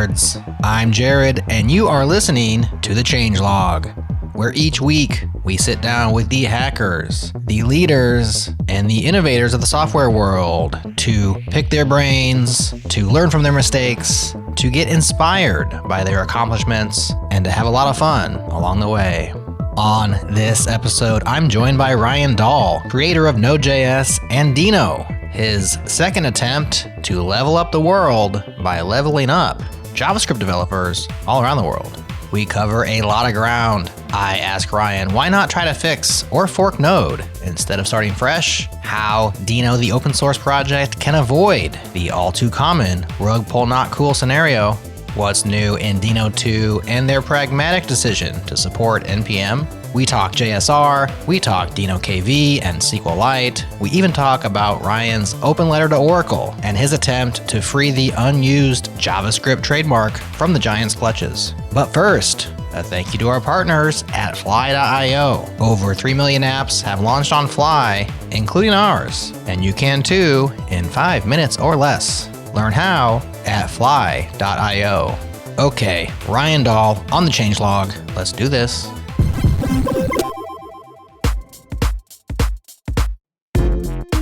nerds. I'm Jerod, and you are listening to The Changelog, where each week we sit down with the hackers, the leaders, and the innovators of the software world to pick their brains, to learn from their mistakes, to get inspired by their accomplishments, and to have a lot of fun along the way. On this episode, I'm joined by Ryan Dahl, creator of Node.js and Deno, his second attempt to level up the world by leveling up JavaScript developers all around the world. We cover a lot of ground. I ask Ryan, why not try to fix or fork Node instead of starting fresh? How Deno, the open source project, can avoid the all too common rug pull not cool scenario. What's new in Deno 2 and their pragmatic decision to support NPM. We talk JSR, we talk Deno KV and SQLite. We even talk about Ryan's open letter to Oracle and his attempt to free the unused JavaScript trademark from the giant's clutches. But first, a thank you to our partners at Fly.io. Over 3 million apps have launched on Fly, including ours, and you can too in 5 minutes or less. Learn how at Fly.io. Okay, Ryan Dahl on the changelog. Let's do this.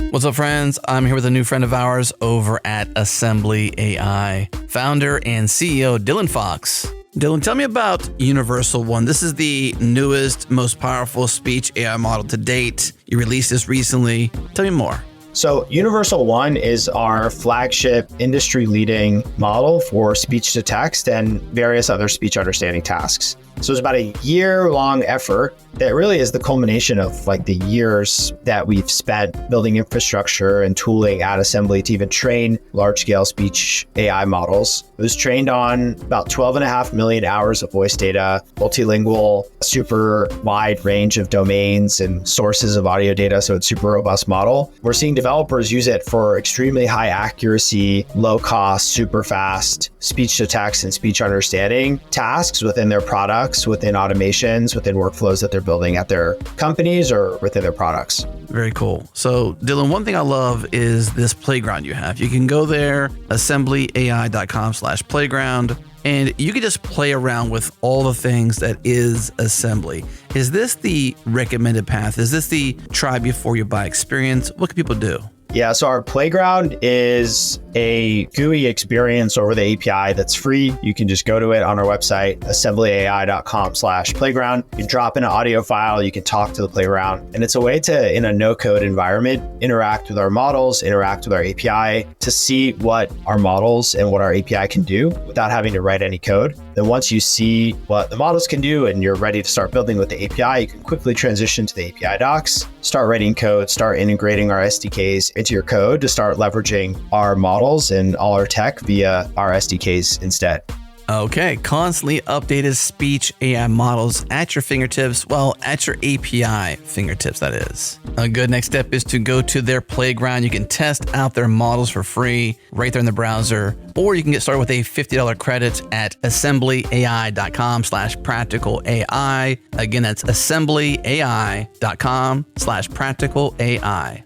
What's up, friends? I'm here with a new friend of ours over at Assembly AI, founder and CEO Dylan Fox. Dylan, tell me about Universal One. This is the newest, most powerful speech AI model to date. You released this recently. Tell me more. So Universal One is our flagship industry-leading model for speech to text and various other speech understanding tasks. So it's about a year-long effort that really is the culmination of the years that we've spent building infrastructure and tooling at Assembly to even train large-scale speech AI models. It was trained on about 12.5 million hours of voice data, multilingual, super wide range of domains and sources of audio data, so it's a super robust model. We're seeing developers use it for extremely high accuracy, low cost, super fast speech to text and speech understanding tasks within their products, within automations, within workflows that they're building at their companies or within their products. Very cool. So Dylan, one thing I love is this playground you have. You can go there, assemblyai.com/playground, and you can just play around with all the things that is Assembly. Is this the recommended path? Is this the try before you buy experience? What can people do? Yeah, so our playground is a GUI experience over the API that's free. You can just go to it on our website, assemblyai.com/playground. You can drop in an audio file, you can talk to the playground. And it's a way to, in a no-code environment, interact with our models, interact with our API to see what our models and what our API can do without having to write any code. Then once you see what the models can do and you're ready to start building with the API, you can quickly transition to the API docs, start writing code, start integrating our SDKs into your code to start leveraging our models and all our tech via our SDKs instead. Okay, constantly updated speech AI models at your fingertips, well, at your API fingertips, that is. A good next step is to go to their playground. You can test out their models for free right there in the browser, or you can get started with a $50 credit at assemblyai.com/practicalai. Again, that's assemblyai.com/practicalai.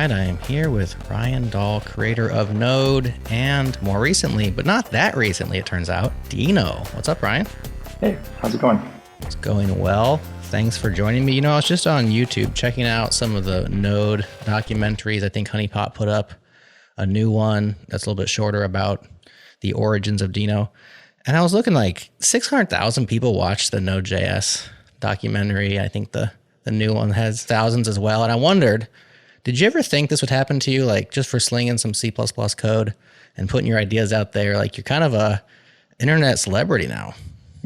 I am here with Ryan Dahl, creator of Node, and more recently, but not that recently, it turns out, Deno. What's up, Ryan? Hey, how's it going? It's going well. Thanks for joining me. I was just on YouTube checking out some of the Node documentaries. I think Honeypot put up a new one that's a little bit shorter about the origins of Deno. And I was looking 600,000 people watched the Node.js documentary. I think the new one has thousands as well. And I wondered, did you ever think this would happen to you, just for slinging some C++ code and putting your ideas out there? You're kind of a internet celebrity now.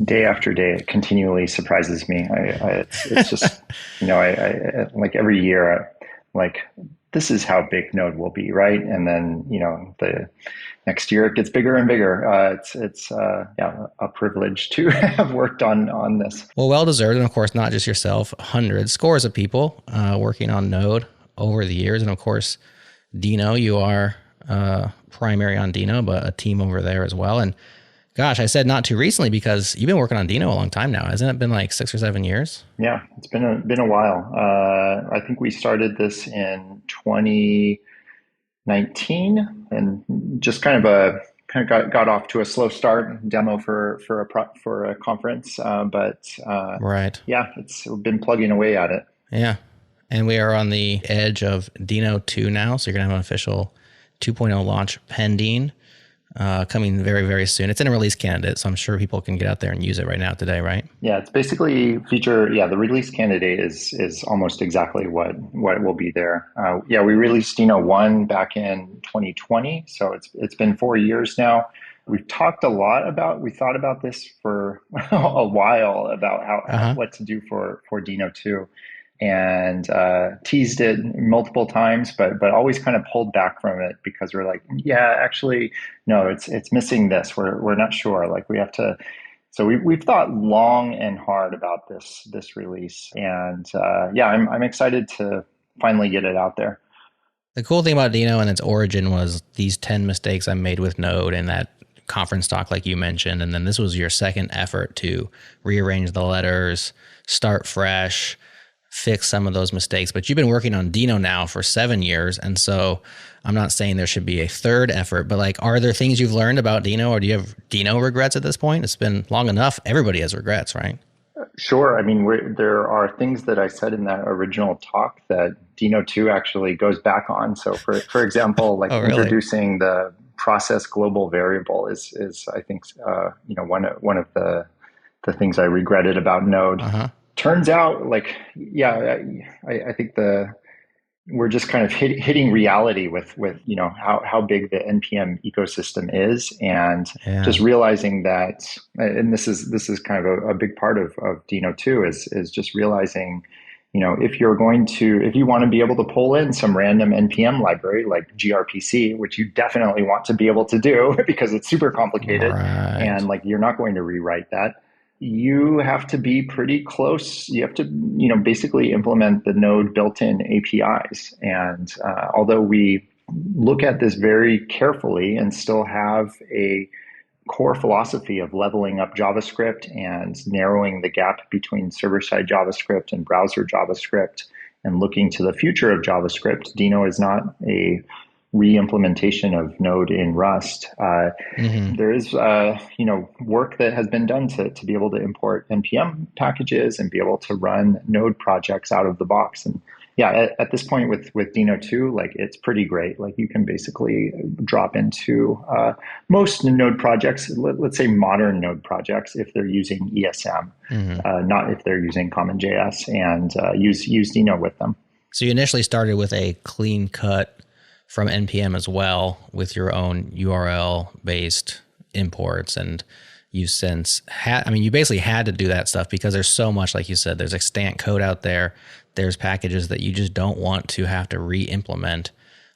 Day after day, it continually surprises me. It's just, I every year, this is how big Node will be, right? And then, the next year it gets bigger and bigger. It's a privilege to have worked on this. Well deserved, and of course, not just yourself, hundreds, scores of people working on Node over the years. And of course, Deno, you are primary on Deno, but a team over there as well. And Gosh, I said not too recently because you've been working on Deno a long time now. Hasn't it been like 6 or 7 years? Yeah, it's been a while. I think we started this in 2019 and just got off to a slow start demo for a conference. Right. Yeah, we've been plugging away at it. Yeah. And we are on the edge of Deno 2 now. So you're going to have an official 2.0 launch pending, coming very, very soon. It's in a release candidate, so I'm sure people can get out there and use it right now today, right? Yeah, it's basically the release candidate is almost exactly what will be there. We released Deno 1 back in 2020, so it's been 4 years now. We've talked a lot we thought about this for a while about what to do for Deno 2. And teased it multiple times, but always kind of pulled back from it because we're like, yeah, actually, no, it's missing this. We're not sure. Like we have to. So we've thought long and hard about this release, and I'm excited to finally get it out there. The cool thing about Deno and its origin was these 10 mistakes I made with Node and that conference talk, like you mentioned, and then this was your second effort to rearrange the letters, start fresh, fix some of those mistakes. But you've been working on Deno now for 7 years. And so I'm not saying there should be a third effort, but like, are there things you've learned about Deno, or do you have Deno regrets at this point? It's been long enough. Everybody has regrets, right? Sure. I mean, there are things that I said in that original talk that Deno 2 actually goes back on. So for example, like really? Introducing the process global variable is I think, one of the things I regretted about Node. Turns out, like, I think we're just kind of hitting reality with how big the NPM ecosystem is, and just realizing that, and this is kind of a big part of Deno 2 is just realizing, if you want to be able to pull in some random NPM library like gRPC, which you definitely want to be able to do because it's super complicated, and like you're not going to rewrite that. You have to be pretty close. You have to, basically implement the Node built-in APIs. And although we look at this very carefully and still have a core philosophy of leveling up JavaScript and narrowing the gap between server-side JavaScript and browser JavaScript and looking to the future of JavaScript, Deno is not a re-implementation of Node in Rust. There is, work that has been done to be able to import NPM packages and be able to run Node projects out of the box. And at this point with Deno 2, like it's pretty great. Like you can basically drop into most Node projects, let's say modern Node projects, if they're using ESM, not if they're using CommonJS, and use Deno with them. So you initially started with a clean cut from NPM as well with your own URL-based imports, and you since you basically had to do that stuff because there's so much, like you said, there's extant code out there. There's packages that you just don't want to have to re-implement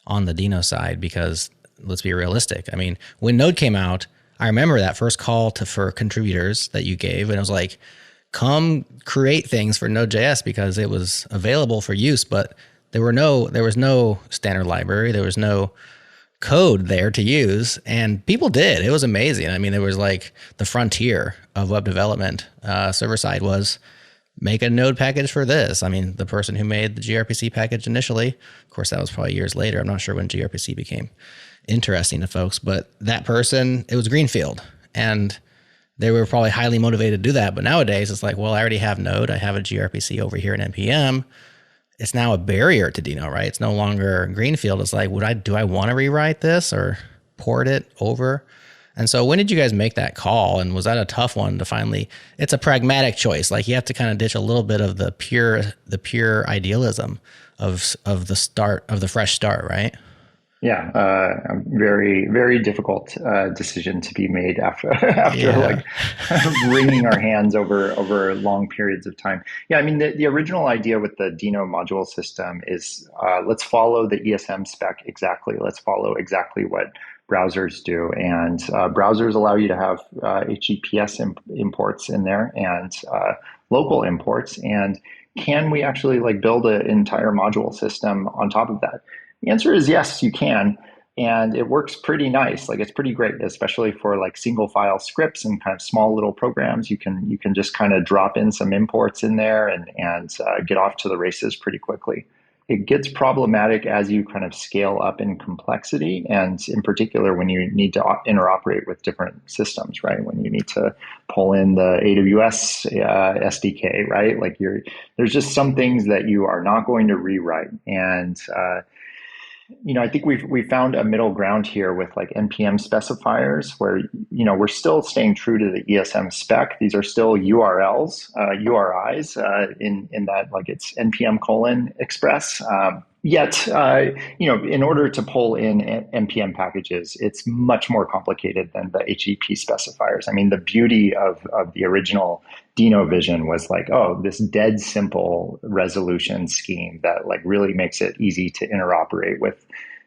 on the Deno side because, let's be realistic. I mean, when Node came out, I remember that first call for contributors that you gave, and it was like, come create things for Node.js because it was available for use, but there was no standard library. There was no code there to use, and people did. It was amazing. I mean, there was like the frontier of web development. Server side was make a Node package for this. I mean, the person who made the gRPC package initially, of course, that was probably years later. I'm not sure when gRPC became interesting to folks, but that person, it was greenfield, and they were probably highly motivated to do that. But nowadays, it's like, well, I already have Node. I have a gRPC over here in NPM. It's now a barrier to Deno, right? It's no longer greenfield. It's like, do I want to rewrite this or port it over? And so when did you guys make that call? And was that a tough one to finally, it's a pragmatic choice. Like you have to kind of ditch a little bit of the pure idealism of the fresh start, right? Yeah, a very, very difficult decision to be made after like wringing our hands over long periods of time. Yeah, I mean, the original idea with the Deno module system is let's follow the ESM spec exactly. Let's follow exactly what browsers do, and browsers allow you to have HTTPS imports in there and local imports. And can we actually like build an entire module system on top of that? The answer is yes, you can. And it works pretty nice. Like it's pretty great, especially for like single file scripts and kind of small little programs. You can just kind of drop in some imports in there and get off to the races pretty quickly. It gets problematic as you kind of scale up in complexity, and in particular when you need to interoperate with different systems, right? When you need to pull in the AWS SDK, right? Like there's just some things that you are not going to rewrite, and I think we've found a middle ground here with like NPM specifiers where, we're still staying true to the ESM spec. These are still URLs, URIs in that like it's NPM : express. Yet, in order to pull in NPM packages, it's much more complicated than the HEP specifiers. I mean, the beauty of the original Deno vision was like, oh, this dead simple resolution scheme that like really makes it easy to interoperate with.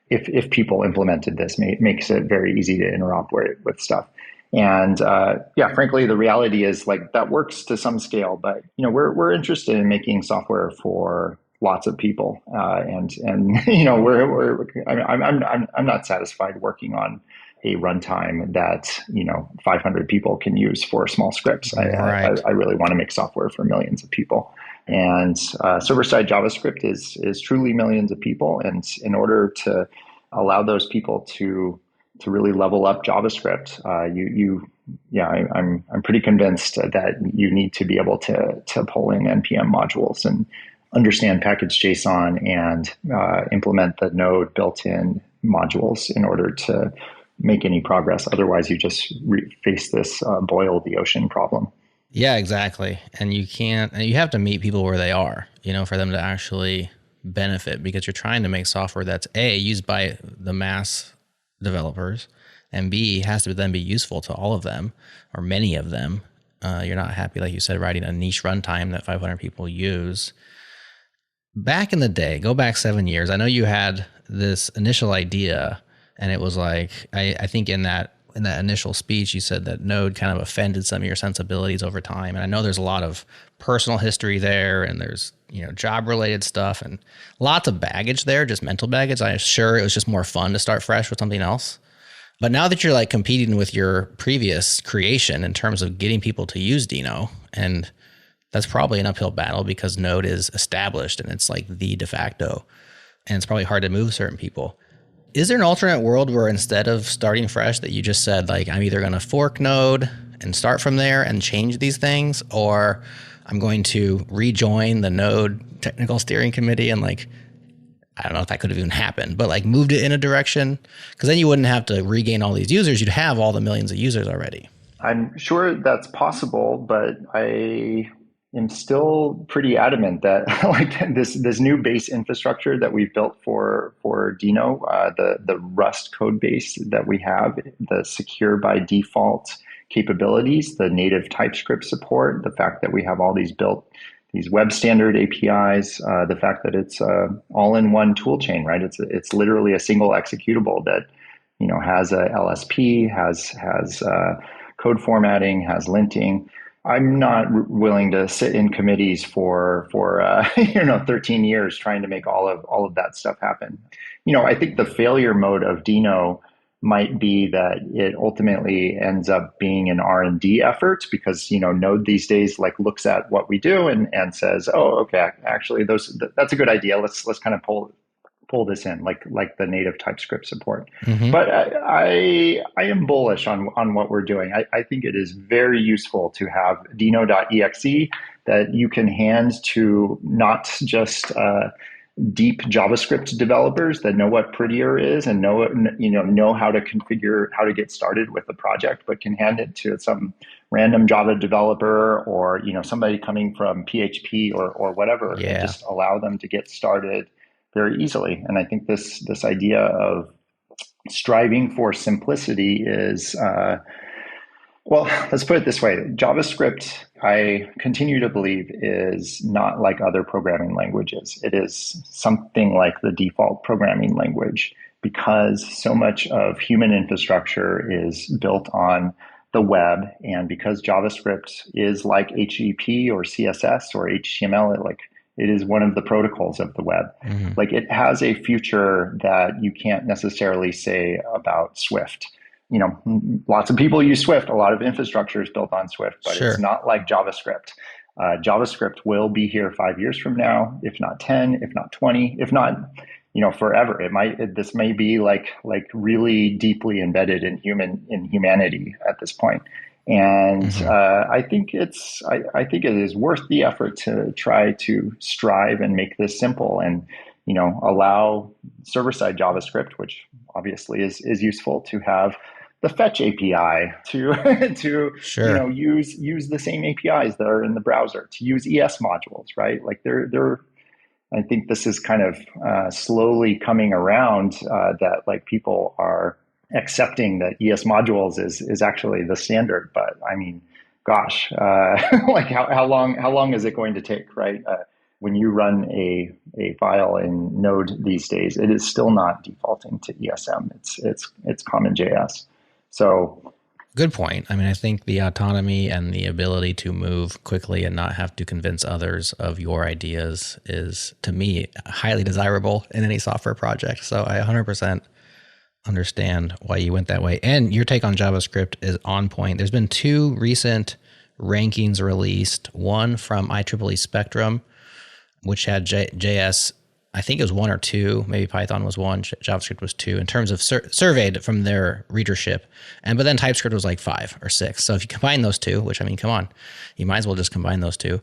If people implemented this, makes it very easy to interoperate with stuff. And frankly, the reality is like that works to some scale, but we're interested in making software for lots of people, and I'm not satisfied working on a runtime that 500 people can use for small scripts. Right. I really want to make software for millions of people, and server-side JavaScript is truly millions of people. And in order to allow those people to really level up JavaScript, I'm pretty convinced that you need to be able to pull in NPM modules and understand package JSON and implement the Node built-in modules in order to make any progress. Otherwise, you just face this boil the ocean problem. Yeah, exactly. And you have to meet people where they are, for them to actually benefit, because you're trying to make software that's A, used by the mass developers, and B, has to then be useful to all of them or many of them. You're not happy, like you said, writing a niche runtime that 500 people use. Back in the day, go back 7 years, I know you had this initial idea, and it was like, I think in that initial speech, you said that Node kind of offended some of your sensibilities over time. And I know there's a lot of personal history there, and there's, job related stuff and lots of baggage there, just mental baggage. I'm sure it was just more fun to start fresh with something else. But now that you're like competing with your previous creation in terms of getting people to use Deno, and that's probably an uphill battle because Node is established and it's like the de facto, and it's probably hard to move certain people. Is there an alternate world where instead of starting fresh that you just said, like, I'm either going to fork Node and start from there and change these things, or I'm going to rejoin the Node technical steering committee and like, I don't know if that could have even happened, but like moved it in a direction? Because then you wouldn't have to regain all these users. You'd have all the millions of users already. I'm sure that's possible, but I am still pretty adamant that like this new base infrastructure that we've built for Deno, the Rust code base that we have, the secure by default capabilities, the native TypeScript support, the fact that we have all these web standard APIs, the fact that it's all-in-one tool chain, right? It's literally a single executable that has a LSP, has code formatting, has linting. I'm not willing to sit in committees for 13 years trying to make all of that stuff happen. I think the failure mode of Deno might be that it ultimately ends up being an R&D effort, because Node these days like looks at what we do and says, oh, okay, actually that's a good idea. Let's kind of pull this in, like the native TypeScript support. Mm-hmm. But I am bullish on what we're doing. I think it is very useful to have Deno.exe that you can hand to not just deep JavaScript developers that know what prettier is and know how to configure, how to get started with the project, but can hand it to some random Java developer or somebody coming from PHP or whatever, and just allow them to get started very easily. And I think this idea of striving for simplicity is, let's put it this way. JavaScript, I continue to believe, is not like other programming languages. It is something like the default programming language, because so much of human infrastructure is built on the web. And because JavaScript is like HTTP or CSS or HTML, It is one of the protocols of the web. Like it has a future that you can't necessarily say about Swift. You know, lots of people use Swift. A lot of infrastructure is built on Swift, but Sure. it's not like JavaScript. JavaScript will be here 5 years from now, if not 10, if not 20, if not, you know, forever. This may be like really deeply embedded in humanity at this point. And I think I think it is worth the effort to try to strive and make this simple and, you know, allow server-side JavaScript, which obviously is useful, to have the fetch API to Sure. you know, use the same APIs that are in the browser, to use ES modules, right? Like they're I think this is kind of slowly coming around that like people are accepting that ES modules is actually the standard. But I mean, gosh, like how long is it going to take, right? When you run a file in Node these days, it is still not defaulting to ESM. It's common JS. So good point. I mean, I think the autonomy and the ability to move quickly and not have to convince others of your ideas is, to me, highly desirable in any software project. So I 100% understand why you went that way. And your take on JavaScript is on point. There's been 2 recent rankings released, one from IEEE Spectrum, which had JS, I think it was 1 or 2, maybe Python was 1, JavaScript was 2, in terms of surveyed from their readership. But then TypeScript was like 5 or 6. So if you combine those 2, which, I mean, come on, you might as well just combine those 2,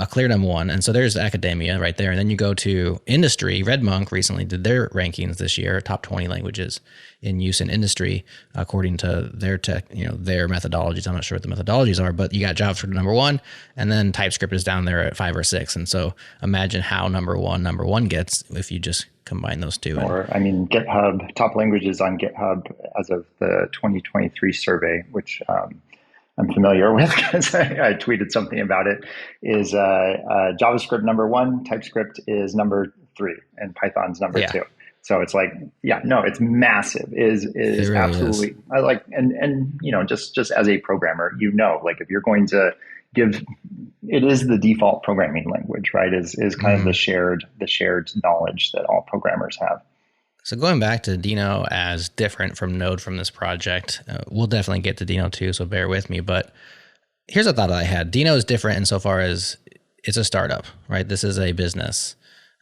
cleared them 1. And so there's academia right there. And then you go to industry. RedMonk recently did their rankings this year, top 20 languages in use in industry, according to their their methodologies. I'm not sure what the methodologies are, but you got JavaScript number 1, and then TypeScript is down there at 5 or 6. And so imagine how number one gets if you just combine those 2. Or, I mean, GitHub, top languages on GitHub as of the 2023 survey, which I'm familiar with because I tweeted something about it, is JavaScript number 1, TypeScript is number 3, and Python's number 2. So it's like, it's massive. Is really absolutely is. I like, and you know, just as a programmer, you know, like if you're going to give, it is the default programming language, right? Is kind of the shared knowledge that all programmers have. So going back to Deno as different from Node from this project, we'll definitely get to Deno too, so bear with me. But here's a thought I had. Deno is different insofar as it's a startup, right? This is a business,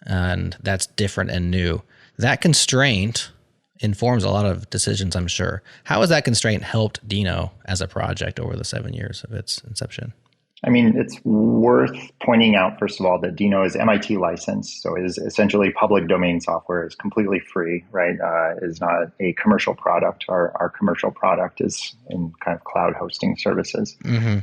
and that's different and new. That constraint informs a lot of decisions, I'm sure. How has that constraint helped Deno as a project over the 7 years of its inception? I mean, it's worth pointing out, first of all, that Deno is MIT licensed, so it is essentially public domain software, is completely free, right? Is not a commercial product. Our commercial product is in kind of cloud hosting services.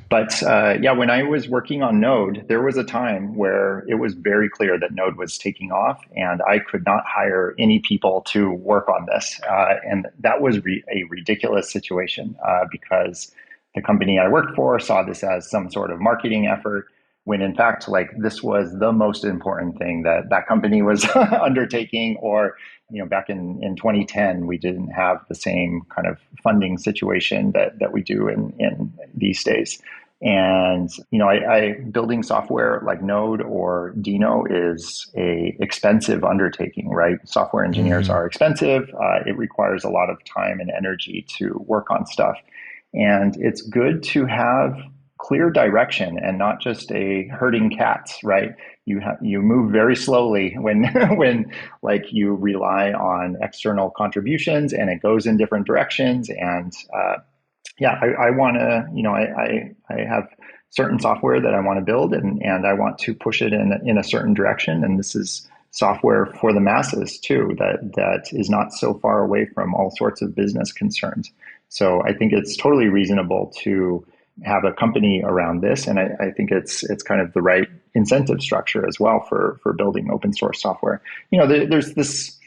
But when I was working on Node, there was a time where it was very clear that Node was taking off, and I could not hire any people to work on this. And that was a ridiculous situation because the company I worked for saw this as some sort of marketing effort, when in fact, like, this was the most important thing that company was undertaking. Or, you know, back in 2010, we didn't have the same kind of funding situation that we do in these days. And, you know, I building software like Node or Deno is a expensive undertaking, right? Software engineers are expensive. It requires a lot of time and energy to work on stuff. And it's good to have clear direction and not just a herding cats, right? You move very slowly when like you rely on external contributions and it goes in different directions. And I want to, you know, I have certain software that I want to build and I want to push it in a certain direction. And this is software for the masses too, that is not so far away from all sorts of business concerns. So I think it's totally reasonable to have a company around this. And I think it's kind of the right incentive structure as well for building open source software. You know, there's this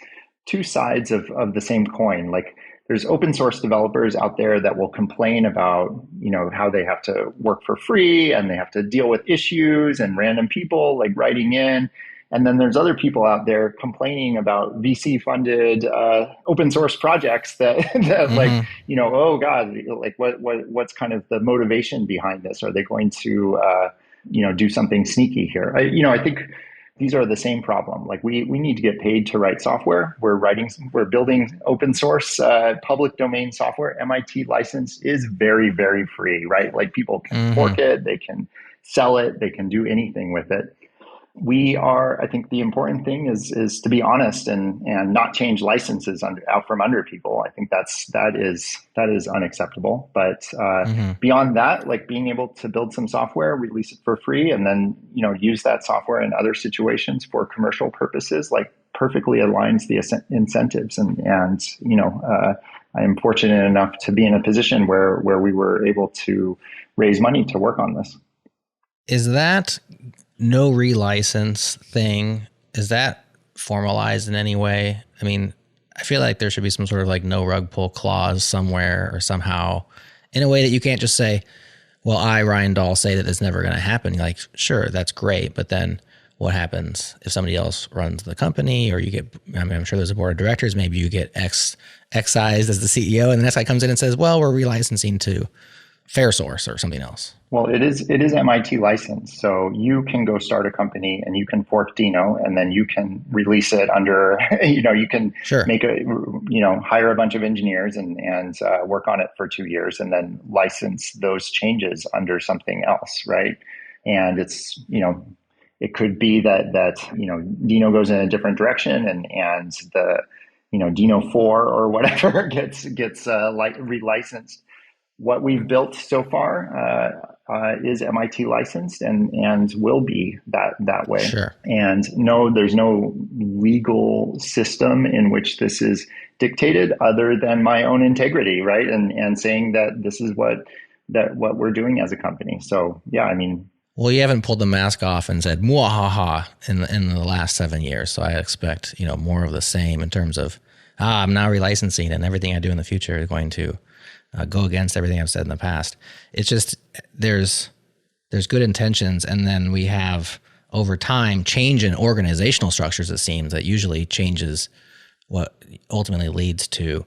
2 sides of the same coin. Like, there's open source developers out there that will complain about, you know, how they have to work for free and they have to deal with issues and random people like writing in. And then there's other people out there complaining about VC funded open source projects that like, you know, oh God, like what's kind of the motivation behind this? Are they going to, you know, do something sneaky here? I think these are the same problem. Like we need to get paid to write software. We're building open source public domain software. MIT license is very, very free, right? Like people can fork it, they can sell it, they can do anything with it. I think the important thing is to be honest and not change licenses out from under people. I think that is unacceptable. But beyond that, like being able to build some software, release it for free, and then use that software in other situations for commercial purposes, like perfectly aligns the incentives. And I am fortunate enough to be in a position where we were able to raise money to work on this. Is that no relicense thing, is that formalized in any way? I mean, I feel like there should be some sort of like no rug pull clause somewhere or somehow, in a way that you can't just say, well, Ryan Dahl, say that it's never going to happen. You're like, sure, that's great. But then what happens if somebody else runs the company, or you get, I'm sure there's a board of directors, maybe you get excised as the CEO, and the next guy comes in and says, well, we're relicensing to FairSource or something else. Well, it is MIT licensed, so you can go start a company and you can fork Deno, and then you can release it under, you can make hire a bunch of engineers and work on it for 2 years, and then license those changes under something else, right? And it's it could be that Deno goes in a different direction, and the Deno 4 or whatever gets relicensed. What we've built so far is MIT licensed and will be that way. Sure. And no, there's no legal system in which this is dictated other than my own integrity, right? And saying that this is what we're doing as a company. So yeah, I mean. Well, you haven't pulled the mask off and said "muahaha" in the last 7 years, so I expect more of the same in terms of I'm now relicensing, and everything I do in the future is going to go against everything I've said in the past. It's just there's good intentions, and then we have over time change in organizational structures. It seems that usually changes what ultimately leads to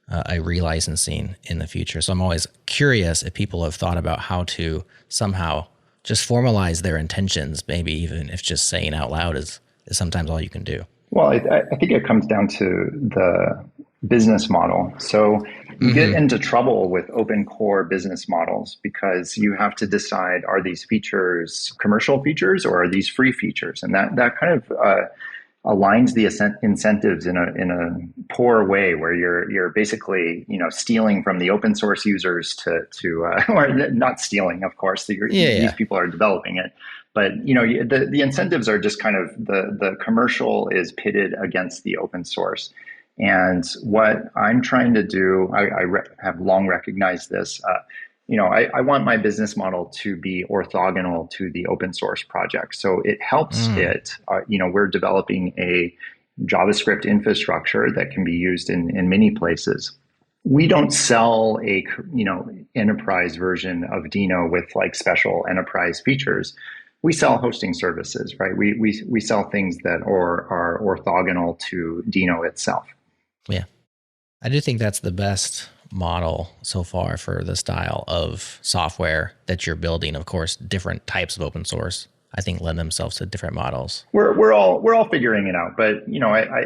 a relicensing in the future. So I'm always curious if people have thought about how to somehow just formalize their intentions, maybe even if just saying out loud is sometimes all you can do. Well, I think it comes down to the business model. So you get into trouble with open core business models because you have to decide, are these features commercial features or are these free features? And that kind of aligns the incentives in a poor way, where you're basically stealing from the open source users to or not stealing, of course. These people are developing it. But the incentives are just kind of the commercial is pitted against the open source. And what I'm trying to do, I have long recognized this. I want my business model to be orthogonal to the open source project. So it helps it. We're developing a JavaScript infrastructure that can be used in many places. We don't sell a enterprise version of Deno with like special enterprise features. We sell hosting services, right? We sell things that are orthogonal to Deno itself. Yeah. I do think that's the best model so far for the style of software that you're building. Of course, different types of open source, I think, lend themselves to different models. We're all figuring it out, but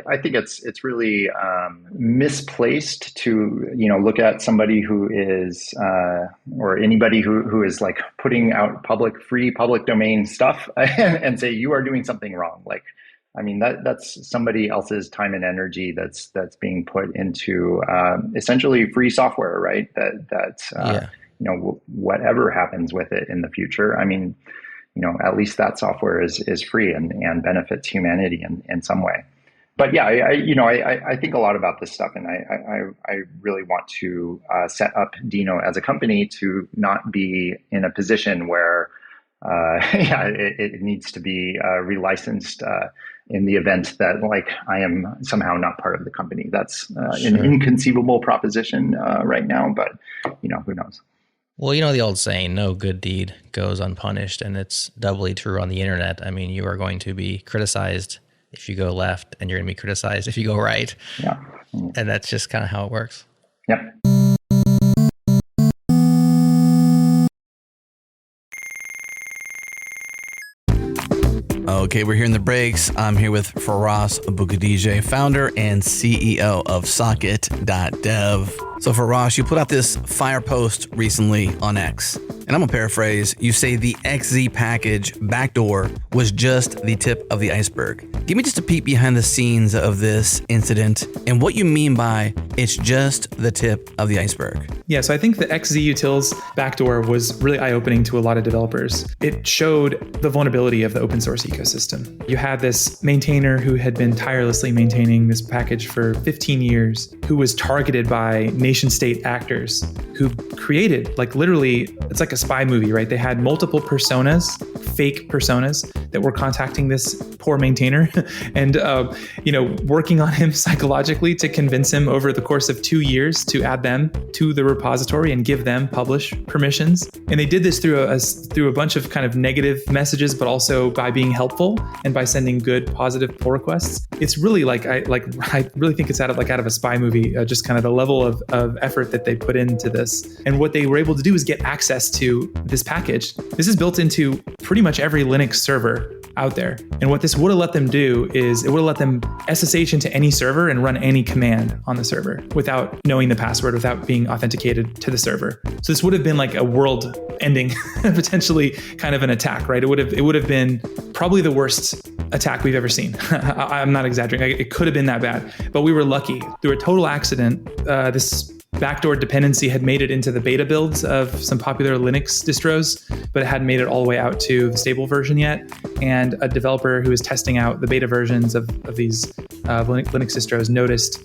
I think it's really misplaced to look at somebody who is or anybody who is like putting out free public domain stuff and say you are doing something wrong. Like, I mean, that's somebody else's time and energy that's being put into essentially free software, right? Whatever happens with it in the future, I mean, at least that software is free and benefits humanity in some way. But yeah, I think a lot about this stuff, and I really want to set up Deno as a company to not be in a position where it needs to be relicensed in the event that like I am somehow not part of the company. That's an inconceivable proposition right now, but who knows? Well, the old saying, no good deed goes unpunished, and it's doubly true on the internet. I mean, you are going to be criticized if you go left, and you're going to be criticized if you go right. Yeah. And that's just kind of how it works. Yep. Okay, we're here in the breaks. I'm here with Faraz Abukadije, founder and CEO of Socket.dev. So Faraz, you put out this fire post recently on X, and I'm gonna paraphrase. You say the XZ package backdoor was just the tip of the iceberg. Give me just a peek behind the scenes of this incident and what you mean by it's just the tip of the iceberg. Yeah, so I think the XZ utils backdoor was really eye-opening to a lot of developers. It showed the vulnerability of the open source ecosystem. You had this maintainer who had been tirelessly maintaining this package for 15 years, who was targeted by nation-state actors who created, like literally, it's like a spy movie, right? They had multiple personas, fake personas that were contacting this poor maintainer and, working on him psychologically to convince him over the course of 2 years to add them to the repository and give them publish permissions. And they did this through a bunch of kind of negative messages, but also by being helpful and by sending good, positive pull requests. It's really I really think it's out of a spy movie, just kind of the level of effort that they put into this. And what they were able to do is get access to this package. This is built into pretty much every Linux server out there. And what this would have let them do is it would have let them SSH into any server and run any command on the server without knowing the password, without being authenticated to the server. So this would have been like a world ending, potentially kind of an attack, right? It would have been probably the worst attack we've ever seen. I'm not exaggerating. It could have been that bad, but we were lucky. Through a total accident, this backdoor dependency had made it into the beta builds of some popular Linux distros, but it hadn't made it all the way out to the stable version yet. And a developer who was testing out the beta versions of these Linux distros noticed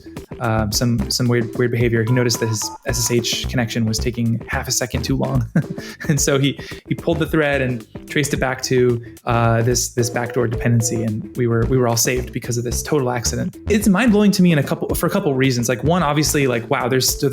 some weird behavior. He noticed that his SSH connection was taking half a second too long. And so he pulled the thread and traced it back to this backdoor dependency. And we were all saved because of this total accident. It's mind-blowing to me for a couple reasons. Like one, obviously, like, wow, there's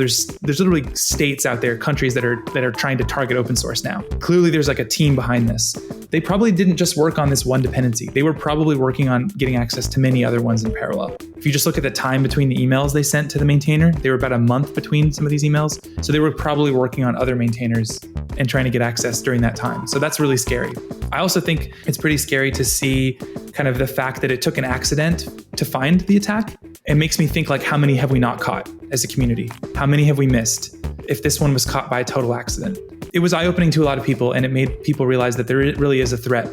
literally states out there, countries that are trying to target open source now. Clearly there's like a team behind this. They probably didn't just work on this one dependency. They were probably working on getting access to many other ones in parallel. If you just look at the time between the emails they sent to the maintainer, they were about a month between some of these emails. So they were probably working on other maintainers and trying to get access during that time. So that's really scary. I also think it's pretty scary to see kind of the fact that it took an accident to find the attack. It makes me think, like, how many have we not caught as a community? How many have we missed if this one was caught by a total accident? It was eye-opening to a lot of people, and it made people realize that there really is a threat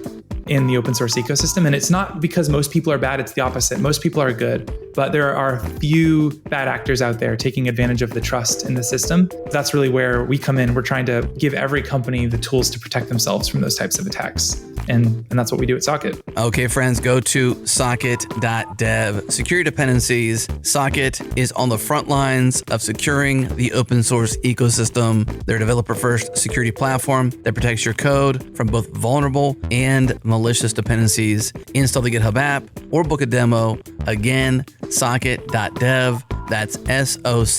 in the open source ecosystem. And it's not because most people are bad, it's the opposite. Most people are good, but there are a few bad actors out there taking advantage of the trust in the system. That's really where we come in. We're trying to give every company the tools to protect themselves from those types of attacks. And that's what we do at Socket. Okay, friends, go to socket.dev. Security dependencies. Socket is on the front lines of securing the open source ecosystem. They're a developer-first security platform that protects your code from both vulnerable and malicious dependencies. Install the GitHub app or book a demo. Again, socket.dev. That's SOCKET.dev.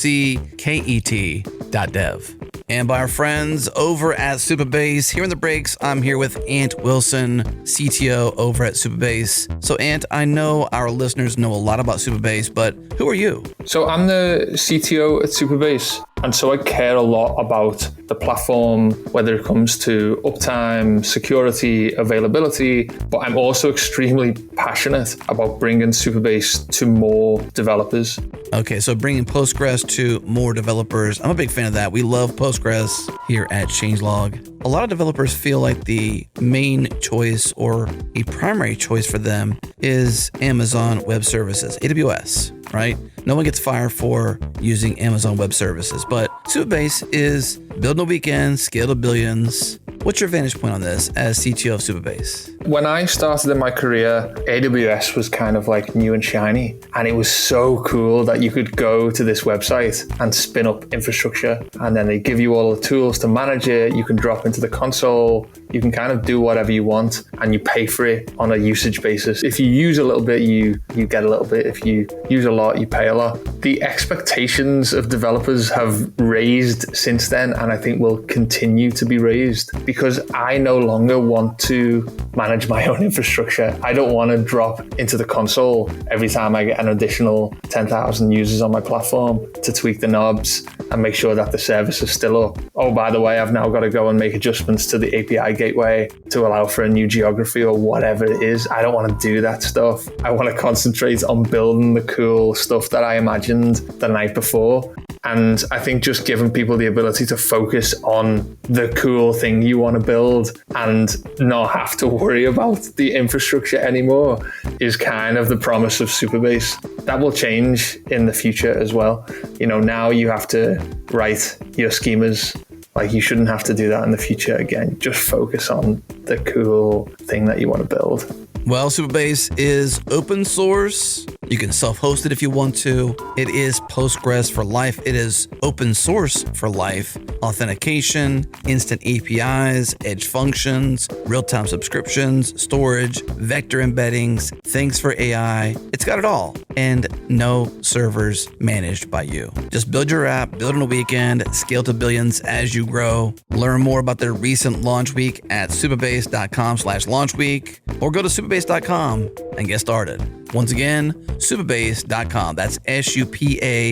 And by our friends over at Supabase. Here in the breaks, I'm here with Ant Wilson, CTO over at Supabase. So Ant, I know our listeners know a lot about Supabase, but who are you? So I'm the CTO at Supabase. And so I care a lot about the platform, whether it comes to uptime, security, availability, but I'm also extremely passionate about bringing Supabase to more developers. Okay, so bringing Postgres to more developers. I'm a big fan of that. We love Postgres here at Changelog. A lot of developers feel like the main choice or a primary choice for them is Amazon Web Services, AWS, right? No one gets fired for using Amazon Web Services, but Supabase is build no weekend, scale to billions. What's your vantage point on this as CTO of Supabase? When I started in my career, AWS was kind of like new and shiny. And it was so cool that you could go to this website and spin up infrastructure. And then they give you all the tools to manage it. You can drop into the console. You can kind of do whatever you want and you pay for it on a usage basis. If you use a little bit, you get a little bit. If you use a lot, you pay a lot. The expectations of developers have raised since then, and I think will continue to be raised because I no longer want to manage manage my own infrastructure. I don't want to drop into the console every time I get an additional 10,000 users on my platform to tweak the knobs and make sure that the service is still up. Oh, by the way, I've now got to go and make adjustments to the API gateway to allow for a new geography or whatever it is. I don't want to do that stuff. I want to concentrate on building the cool stuff that I imagined the night before. And I think just giving people the ability to focus on the cool thing you want to build and not have to worry about the infrastructure anymore is kind of the promise of Supabase. That will change in the future as well. You know, now you have to write your schemas. Like, you shouldn't have to do that in the future again. Just focus on the cool thing that you want to build. Well, Supabase is open source. You can self-host it if you want to. It is Postgres for life. It is open source for life. Authentication, instant APIs, edge functions, real-time subscriptions, storage, vector embeddings, things for AI. It's got it all. And no servers managed by you. Just build your app, build in a weekend, scale to billions as you grow. Learn more about their recent launch week at supabase.com/launch week, or go to supabase.com and get started. Once again, supabase.com. That's SUPABASE.com.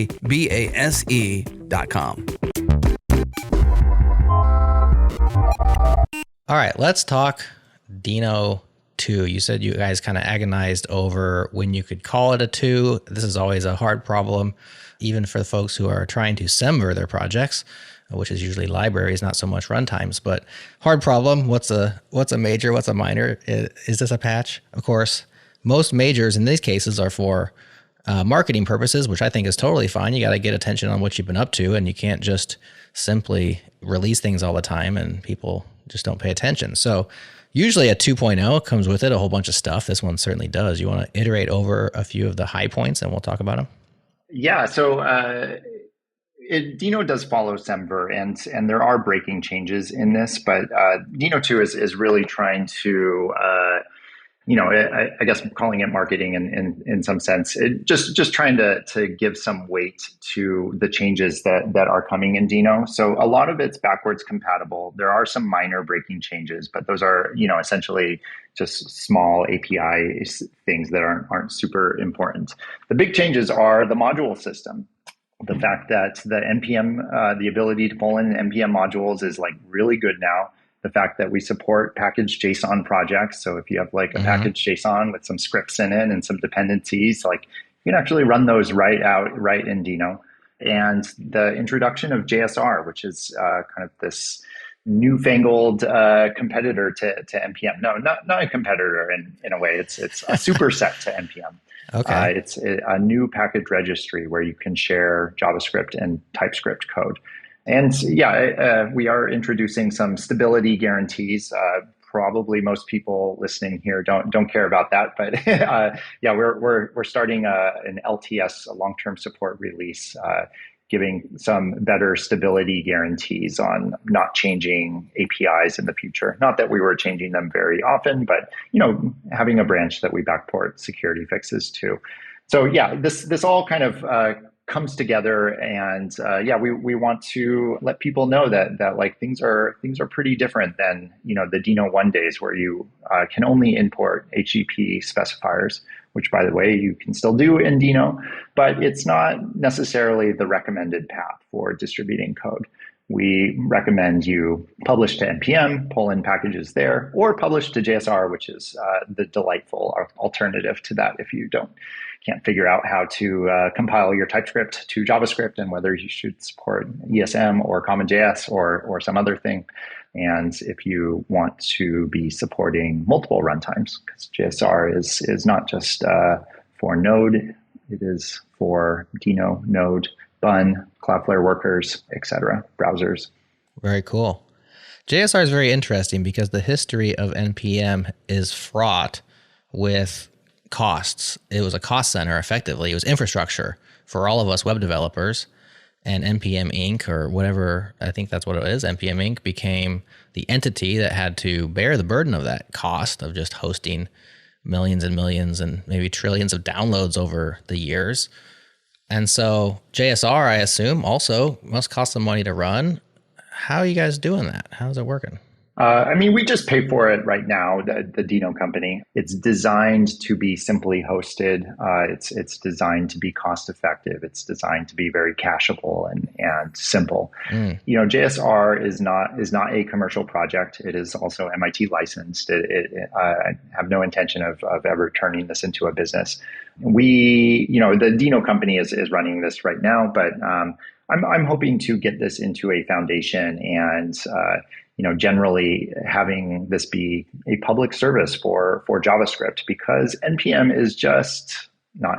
All right, let's talk Deno 2. You said you guys kind of agonized over when you could call it a 2. This is always a hard problem, even for the folks who are trying to semver their projects, which is usually libraries, not so much runtimes, but hard problem. What's a major? What's a minor? Is this a patch? Of course, most majors in these cases are for marketing purposes, which I think is totally fine. You got to get attention on what you've been up to, and you can't just simply release things all the time and people just don't pay attention. So usually a 2.0 comes with it a whole bunch of stuff. This one certainly does. You want to iterate over a few of the high points and we'll talk about them? Yeah, so Deno does follow Semver, and there are breaking changes in this, but Deno 2 is really trying to, I guess calling it marketing in some sense, just trying to give some weight to the changes that are coming in Deno. So a lot of it's backwards compatible. There are some minor breaking changes, but those are, essentially just small API things that aren't super important. The big changes are the module system. The fact that the NPM, the ability to pull in NPM modules is like really good now. The fact that we support packaged JSON projects. So if you have like a packaged JSON with some scripts in it and some dependencies, like you can actually run those right in Deno. And the introduction of JSR, which is kind of this newfangled competitor to NPM. No, not a competitor in a way. It's a superset to NPM. Okay. It's a new package registry where you can share JavaScript and TypeScript code. And we are introducing some stability guarantees. Probably most people listening here don't care about that, but we're starting an LTS, a long-term support release, giving some better stability guarantees on not changing APIs in the future. Not that we were changing them very often, but having a branch that we backport security fixes to. So this all kind of comes together, and we want to let people know that like things are pretty different than the Deno 1 days where you can only import HTTP specifiers, which by the way you can still do in Deno, but it's not necessarily the recommended path for distributing code. We recommend you publish to NPM, pull in packages there, or publish to JSR, which is the delightful alternative to that if you can't figure out how to compile your TypeScript to JavaScript and whether you should support ESM or CommonJS or some other thing. And if you want to be supporting multiple runtimes, because JSR is not just for Node, it is for Deno, Node, Bun, Cloudflare workers, etc., browsers. Very cool. JSR is very interesting because the history of NPM is fraught with costs. It was a cost center, effectively. It was infrastructure for all of us web developers. And NPM Inc., or whatever, I think that's what it is, NPM Inc. became the entity that had to bear the burden of that cost of just hosting millions and millions and maybe trillions of downloads over the years. And so JSR, I assume, also must cost some money to run. How are you guys doing that? How's it working? I mean, we just pay for it right now, the Deno company. It's designed to be simply hosted. It's designed to be cost effective. It's designed to be very cacheable and simple. You know, JSR is not a commercial project. It is also MIT licensed. I have no intention of ever turning this into a business. The Deno company is running this right now, but I'm hoping to get this into a foundation and generally having this be a public service for JavaScript, because NPM is just not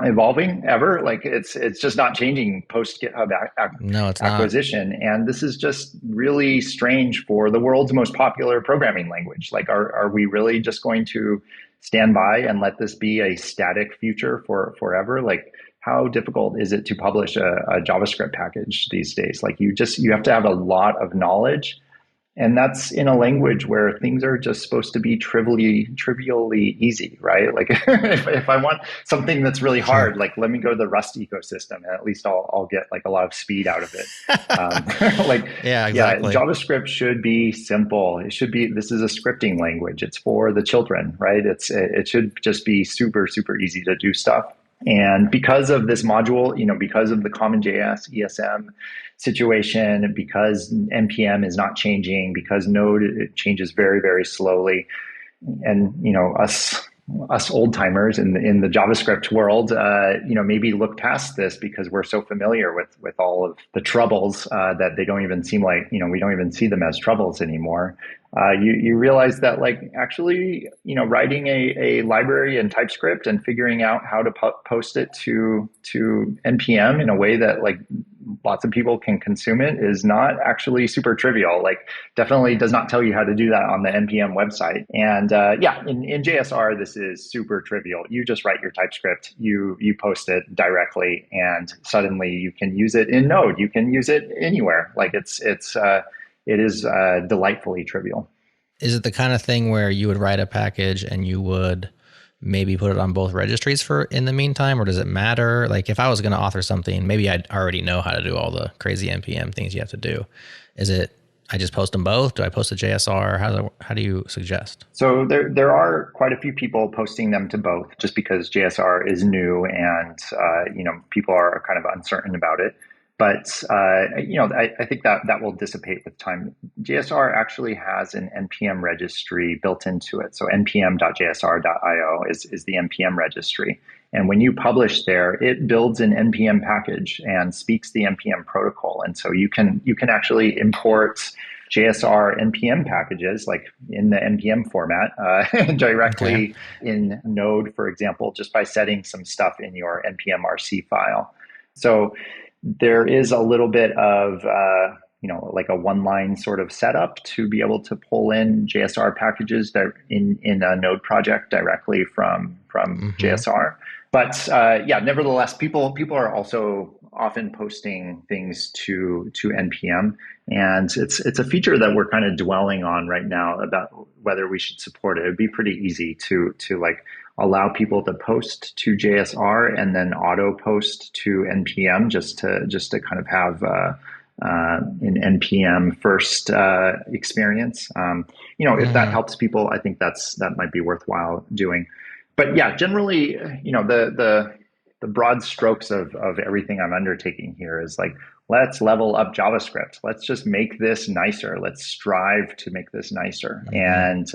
evolving ever. Like it's just not changing post GitHub acquisition. Not. And this is just really strange for the world's most popular programming language. Like, are we really just going to stand by and let this be a static future for forever? Like, how difficult is it to publish a JavaScript package these days? Like you have to have a lot of knowledge. And that's in a language where things are just supposed to be trivially easy, right? Like if I want something that's really hard, like let me go to the Rust ecosystem, and at least I'll get like a lot of speed out of it. Yeah, exactly. JavaScript should be simple. This is a scripting language. It's for the children, right? It should just be super, super easy to do stuff. And because of this module, because of the CommonJS ESM situation, because NPM is not changing, because Node it changes very, very slowly, and us old timers in the JavaScript world, maybe look past this because we're so familiar with all of the troubles that they don't even seem like, we don't even see them as troubles anymore. You realize that actually, writing a library in TypeScript and figuring out how to post it to NPM in a way that lots of people can consume it is not actually super trivial. Definitely does not tell you how to do that on the NPM website. And in JSR, this is super trivial. You just write your TypeScript, you post it directly, and suddenly you can use it in Node. You can use it anywhere. It is delightfully trivial. Is it the kind of thing where you would write a package and you would maybe put it on both registries for in the meantime, or does it matter? Like if I was going to author something, maybe I'd already know how to do all the crazy NPM things you have to do. Is it I just post them both? Do I post a JSR? How do you suggest? So there are quite a few people posting them to both, just because JSR is new and people are kind of uncertain about it. But I think that will dissipate with time. JSR actually has an NPM registry built into it. So npm.jsr.io is the NPM registry. And when you publish there, it builds an NPM package and speaks the NPM protocol. And so you can actually import JSR NPM packages like in the NPM format directly in Node, for example, just by setting some stuff in your NPM RC file. So there is a little bit of, like a one-line sort of setup to be able to pull in JSR packages that in a Node project directly from JSR. But nevertheless, people are also often posting things to NPM, and it's a feature that we're kind of dwelling on right now about whether we should support it. It'd be pretty easy to allow people to post to JSR and then auto post to NPM just to kind of have an NPM first experience. If that helps people, I think that might be worthwhile doing. But yeah, generally, the broad strokes of everything I'm undertaking here is let's level up JavaScript. Let's just make this nicer. Let's strive to make this nicer. And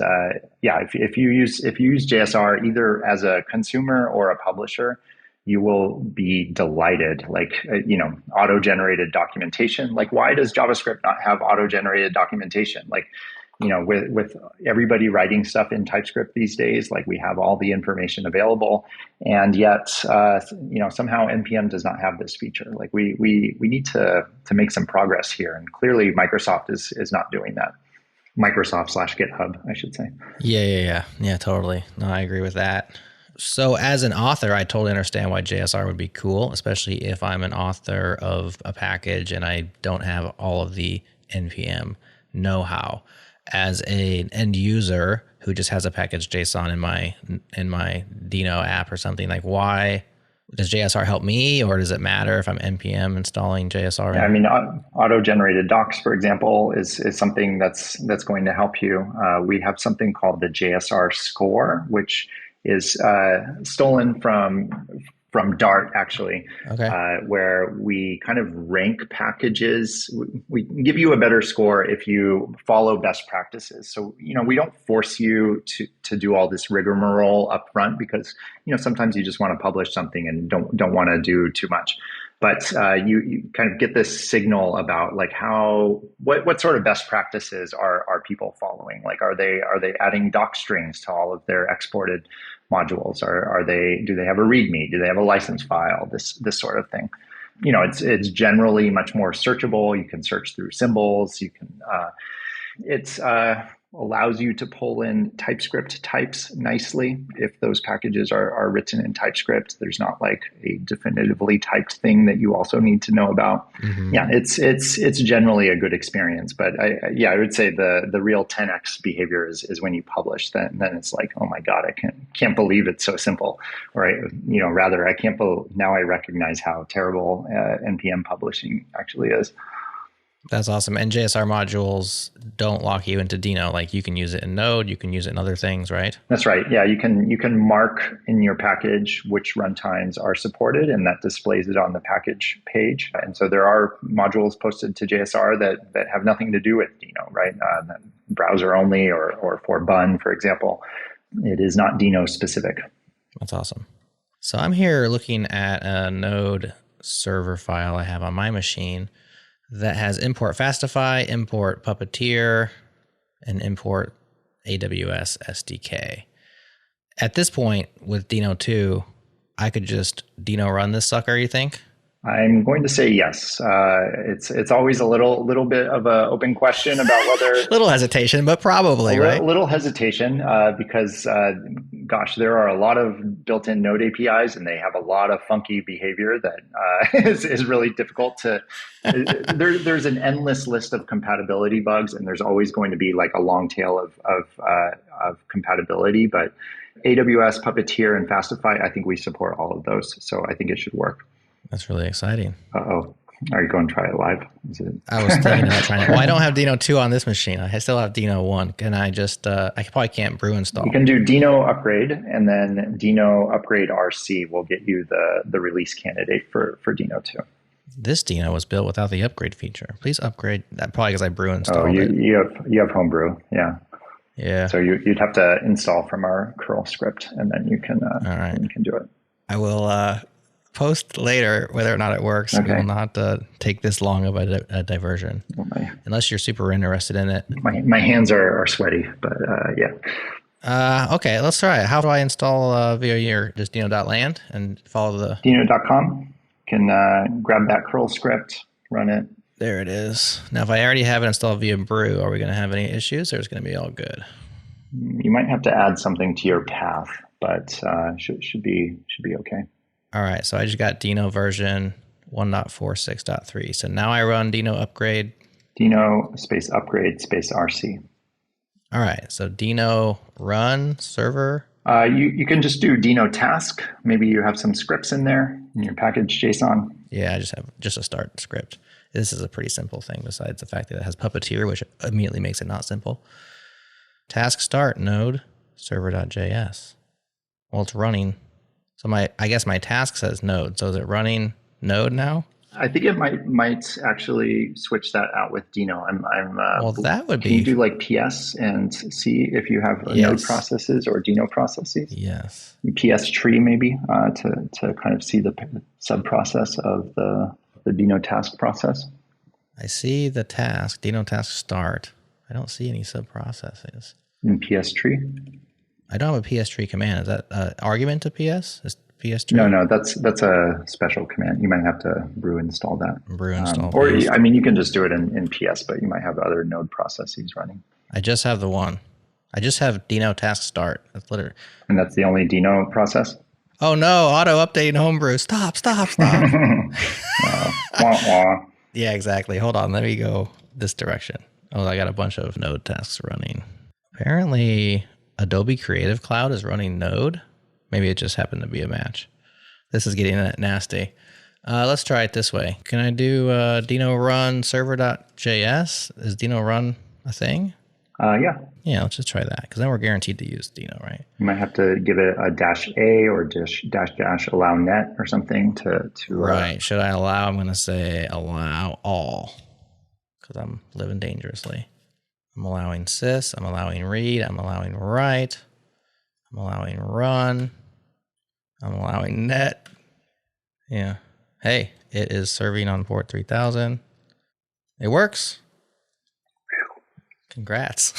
if you use JSR either as a consumer or a publisher, you will be delighted. Auto-generated documentation. Why does JavaScript not have auto-generated documentation? With everybody writing stuff in TypeScript these days, we have all the information available, and yet, somehow NPM does not have this feature. We need to make some progress here, and clearly Microsoft is not doing that. Microsoft/GitHub, I should say. Yeah, totally. No, I agree with that. So as an author, I totally understand why JSR would be cool, especially if I'm an author of a package and I don't have all of the NPM know-how. As an end user who just has a package JSON in my Deno app or something, why Does JSR help me, or does it matter if I'm NPM installing JSR? Yeah, I mean, auto-generated docs, for example, is something that's going to help you. We have something called the JSR score, which is stolen from Dart, actually, where we kind of rank packages. We give you a better score if you follow best practices. So, we don't force you to do all this rigmarole up front because, sometimes you just want to publish something and don't want to do too much. But you kind of get this signal about like what sort of best practices are people following? Like, are they adding doc strings to all of their exported modules? Do they have a README? Do they have a license file? This sort of thing. It's generally much more searchable. You can search through symbols. You can it's allows you to pull in TypeScript types nicely if those packages are written in TypeScript. There's not like a definitively typed thing that you also need to know about. Mm-hmm. Yeah, it's generally a good experience. But I would say the real 10x behavior is when you publish. Then it's like, oh my God, I can't believe it's so simple. Or rather, I can't believe now I recognize how terrible NPM publishing actually is. That's awesome. And JSR modules don't lock you into Deno. Like, you can use it in Node, you can use it in other things, right? That's right. Yeah, you can mark in your package which runtimes are supported, and that displays it on the package page. And so there are modules posted to JSR that have nothing to do with Deno, right? Browser only or for Bun, for example. It is not Deno specific. That's awesome. So I'm here looking at a Node server file I have on my machine that has import Fastify, import Puppeteer, and import AWS SDK. At this point with Deno 2, I could just Deno run this sucker, you think? I'm going to say yes. It's always a little bit of an open question about whether little hesitation, but probably right. A little hesitation because there are a lot of built-in Node APIs, and they have a lot of funky behavior that is really difficult to. There's an endless list of compatibility bugs, and there's always going to be like a long tail of compatibility. But AWS, Puppeteer, and Fastify, I think we support all of those, so I think it should work. That's really exciting. Uh-oh. Are you going to try it live? I was thinking about trying it. Well, I don't have Deno 2 on this machine. I still have Deno 1. Can I just, I probably can't brew install. You can do Deno upgrade, and then Deno upgrade RC will get you the release candidate for Deno 2. This Deno was built without the upgrade feature. Please upgrade that, probably because I brew installed it. You have homebrew, yeah. Yeah. So you'd have to install from our curl script, and then you can you can do it. I will post later whether or not it works. Okay. We will not take this long of a diversion, unless you're super interested in it. My hands are sweaty, but yeah. Okay, let's try it. How do I install via your just Deno.land and follow the Deno.com? Can grab that curl script, run it. There it is. Now, if I already have it installed via brew, are we going to have any issues, or is it going to be all good? You might have to add something to your path, but should be okay. All right, so I just got Deno version 1.46.3. So now I run Deno upgrade. Deno space upgrade space RC. All right, so Deno run server. You can just do Deno task. Maybe you have some scripts in there in your package JSON. Yeah, I just have a start script. This is a pretty simple thing besides the fact that it has Puppeteer, which immediately makes it not simple. Task start node server.js. Well, it's running. So I guess my task says node. So is it running node now? I think it might actually switch that out with Deno. Well, that would be. Can you do like PS and see if you have node processes or Deno processes? Yes. PS tree maybe to kind of see the sub process of the Deno task process. I see the task Deno task start. I don't see any sub processes in PS tree. I don't have a PS tree command. Is that an argument to PS? Is PS tree? No, that's a special command. You might have to brew install that. Brew install. Or you can just do it in PS, but you might have other node processes running. I just have the one. I just have Deno task start. That's literally. And that's the only Deno process? Oh no, auto update in homebrew. Stop. Wah, wah. Yeah, exactly. Hold on, let me go this direction. Oh, I got a bunch of node tasks running. Apparently Adobe Creative Cloud is running Node. Maybe it just happened to be a match. This is getting nasty. Let's try it this way. Can I do Deno run server.js? Is Deno run a thing? Yeah. Yeah, let's just try that, because then we're guaranteed to use Deno, right? You might have to give it a -a or dash allow net or something to Right. Should I allow? I'm going to say allow all, because I'm living dangerously. I'm allowing sys. I'm allowing read. I'm allowing write. I'm allowing run. I'm allowing net. Yeah. Hey, it is serving on port 3000. It works. Congrats.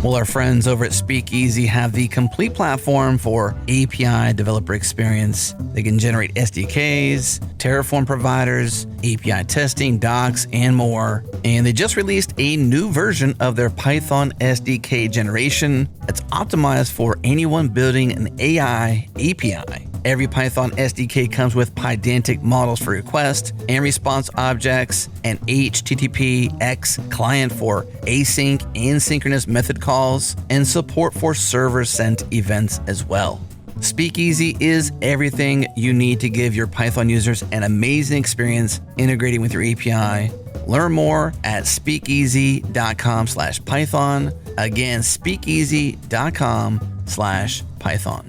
Well, our friends over at Speakeasy have the complete platform for API developer experience. They can generate SDKs, Terraform providers, API testing, docs, and more. And they just released a new version of their Python SDK generation that's optimized for anyone building an AI API. Every Python SDK comes with Pydantic models for request and response objects, and HTTPX client for async and synchronous method calls, and support for server-sent events as well. Speakeasy is everything you need to give your Python users an amazing experience integrating with your API. Learn more at speakeasy.com/Python. Again, speakeasy.com/Python.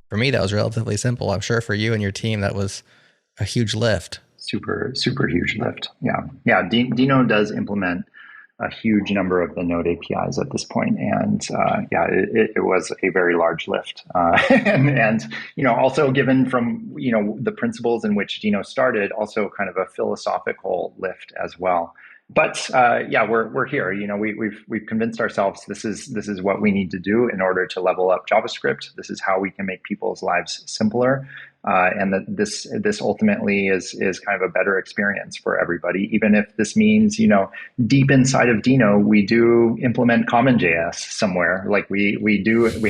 For me, that was relatively simple. I'm sure for you and your team, that was a huge lift. Super huge lift. Yeah. Deno does implement a huge number of the Node APIs at this point, and it was a very large lift. And also given from the principles in which Deno started, also kind of a philosophical lift as well. But we're here. We've convinced ourselves this is what we need to do in order to level up JavaScript. This is how we can make people's lives simpler, and that this ultimately is kind of a better experience for everybody. Even if this means deep inside of Deno we do implement CommonJS somewhere. Like we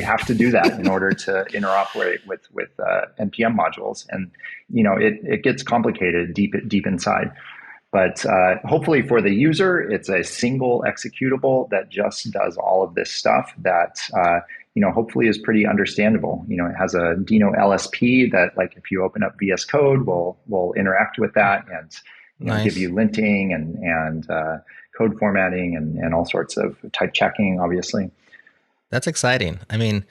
have to do that in order to interoperate with npm modules, and it gets complicated deep inside. But hopefully for the user, it's a single executable that just does all of this stuff that, hopefully is pretty understandable. It has a Deno LSP that, like, if you open up VS Code, will interact with that and Nice. give you linting and code formatting and all sorts of type checking, obviously. That's exciting. I mean,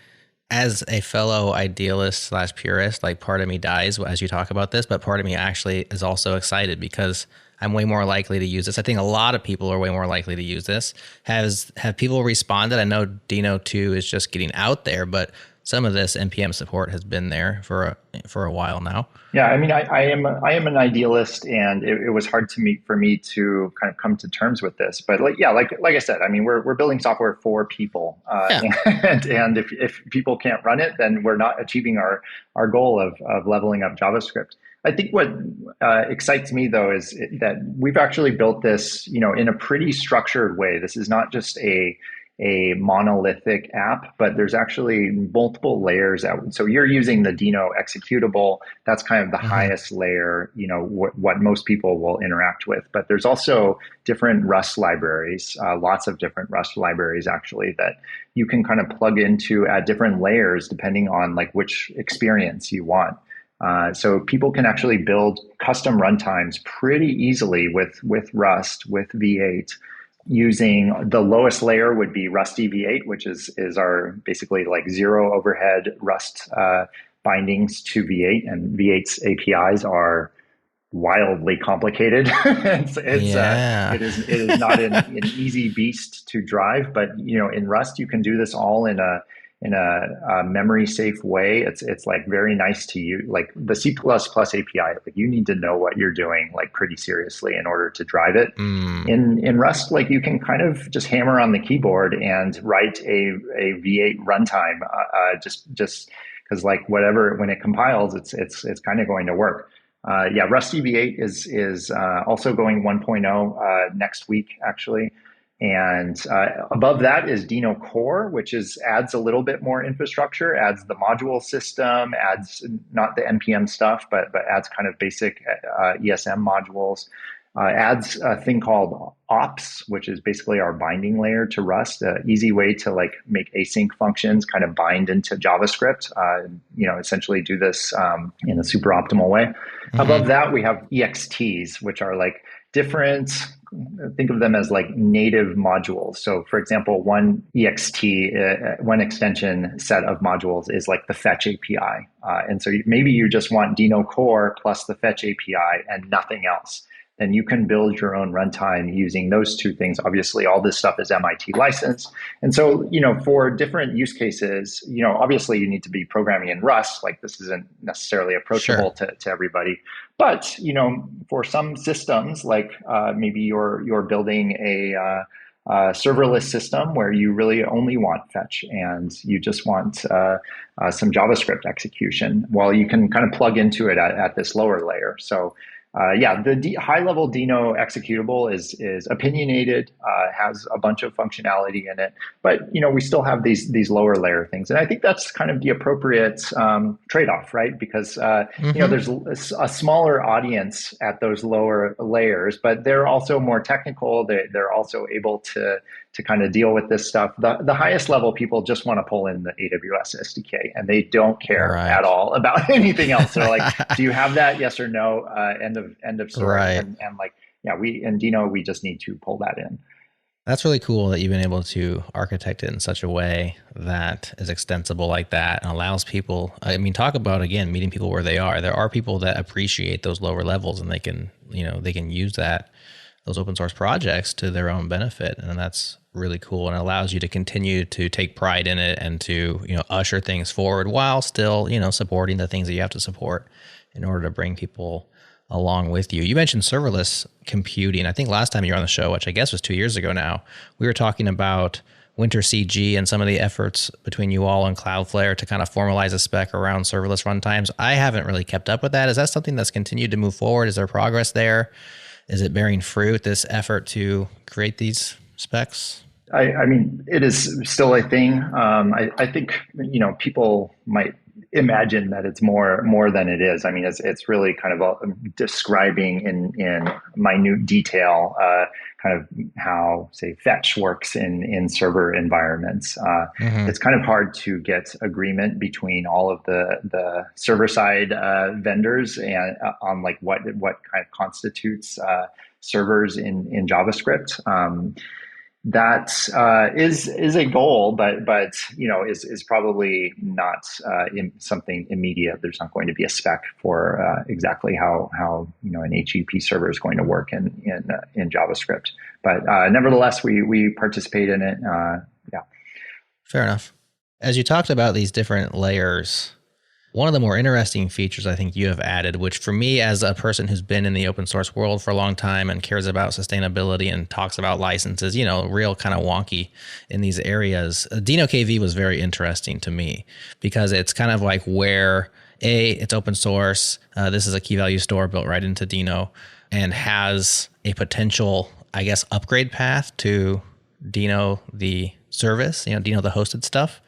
as a fellow idealist / purist, like, part of me dies as you talk about this, but part of me actually is also excited because I'm way more likely to use this. I think a lot of people are way more likely to use this. Have people responded? I know Deno 2 is just getting out there, but some of this NPM support has been there for a while now. Yeah, I mean, I am an idealist, and it was hard for me to kind of come to terms with this. But like I said, I mean, we're building software for people, and if people can't run it, then we're not achieving our goal of leveling up JavaScript. I think what excites me, though, is that we've actually built this, in a pretty structured way. This is not just a monolithic app, but there's actually multiple layers out. So you're using the Deno executable. That's kind of the highest layer, what most people will interact with. But there's also different Rust libraries, lots of different Rust libraries, actually, that you can kind of plug into at different layers depending on like which experience you want. So people can actually build custom runtimes pretty easily with Rust, with V8. Using the lowest layer would be Rusty V8, which is our basically like zero overhead Rust bindings to V8, and V8's APIs are wildly complicated. It is not an easy beast to drive, but in Rust you can do this all in a memory safe way. It's like very nice to use. Like the C++ API, like you need to know what you're doing like pretty seriously in order to drive it. In Rust, like you can kind of just hammer on the keyboard and write a V8 runtime, just because like whatever, when it compiles, it's kind of going to work. Rusty V8 is also going 1.0 next week, actually. And above that is Deno Core, which adds a little bit more infrastructure, adds the module system, adds not the NPM stuff, but adds kind of basic ESM modules, adds a thing called ops, which is basically our binding layer to Rust, an easy way to like make async functions kind of bind into JavaScript, essentially do this in a super optimal way. Above that, we have EXTs, which are like different, think of them as like native modules. So for example, one EXT, one extension set of modules is like the fetch API. And so maybe you just want Deno core plus the fetch API and nothing else. Then you can build your own runtime using those two things. Obviously, all this stuff is MIT licensed. And so, for different use cases, obviously you need to be programming in Rust. Like this isn't necessarily approachable to everybody. But, for some systems, like maybe you're building a serverless system where you really only want fetch and you just want some JavaScript execution, well, you can kind of plug into it at this lower layer. So the high-level Deno executable is opinionated, has a bunch of functionality in it, but we still have these lower layer things, and I think that's kind of the appropriate trade-off, right? Because there's a smaller audience at those lower layers, but they're also more technical. They're also able to kind of deal with this stuff. The highest level people just want to pull in the AWS SDK, and they don't care at all about anything else. They're like, do you have that? Yes or no? End of story. Right. And like, we in Deno, we just need to pull that in. That's really cool that you've been able to architect it in such a way that is extensible like that and allows people, talk about, again, meeting people where they are. There are people that appreciate those lower levels and they can use those open source projects to their own benefit. And that's really cool. And it allows you to continue to take pride in it and to, usher things forward while still, supporting the things that you have to support in order to bring people along with you. You mentioned serverless computing. I think last time you were on the show, which I guess was 2 years ago now, we were talking about Winter CG and some of the efforts between you all and Cloudflare to kind of formalize a spec around serverless runtimes. I haven't really kept up with that. Is that something that's continued to move forward? Is there progress there? Is it bearing fruit, this effort to create these specs? I mean, it is still a thing. I think, people might imagine that it's more than it is. I mean, it's really kind of describing in minute detail kind of how, say, fetch works in server environments. It's kind of hard to get agreement between all of the server side vendors and on like what kind of constitutes servers in JavaScript. That is a goal, but is probably not something immediate. There's not going to be a spec for exactly how an HEP server is going to work in JavaScript. But nevertheless, we participate in it. Fair enough. As you talked about these different layers, one of the more interesting features I think you have added, which for me as a person who's been in the open source world for a long time and cares about sustainability and talks about licenses, real kind of wonky in these areas, Deno KV was very interesting to me because it's kind of like where it's open source. This is a key value store built right into Deno and has a potential, I guess, upgrade path to Deno the service, Deno the hosted stuff.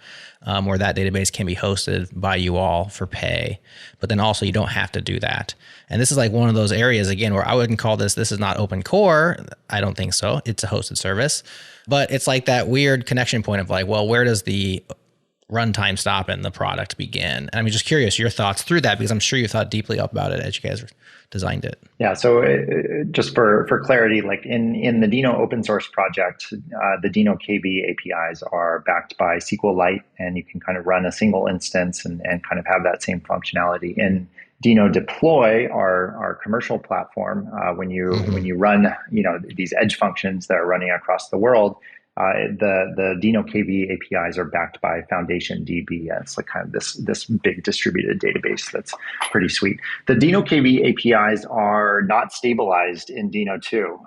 Where that database can be hosted by you all for pay, but then also you don't have to do that. And this is like one of those areas, again, where I wouldn't call this is not open core. I don't think so. It's a hosted service, but it's like that weird connection point of like, well, where does the runtime stop and the product begin? And I'm just curious your thoughts through that, because I'm sure you thought deeply about it as you guys designed it. Yeah. So just for clarity, like in the Deno open source project, the Deno KV APIs are backed by SQLite, and you can kind of run a single instance and kind of have that same functionality. In Deno deploy, our commercial platform, when you run these edge functions that are running across the world, the Deno KV APIs are backed by Foundation DB. It's like kind of this big distributed database that's pretty sweet. The Deno KV APIs are not stabilized in Deno 2.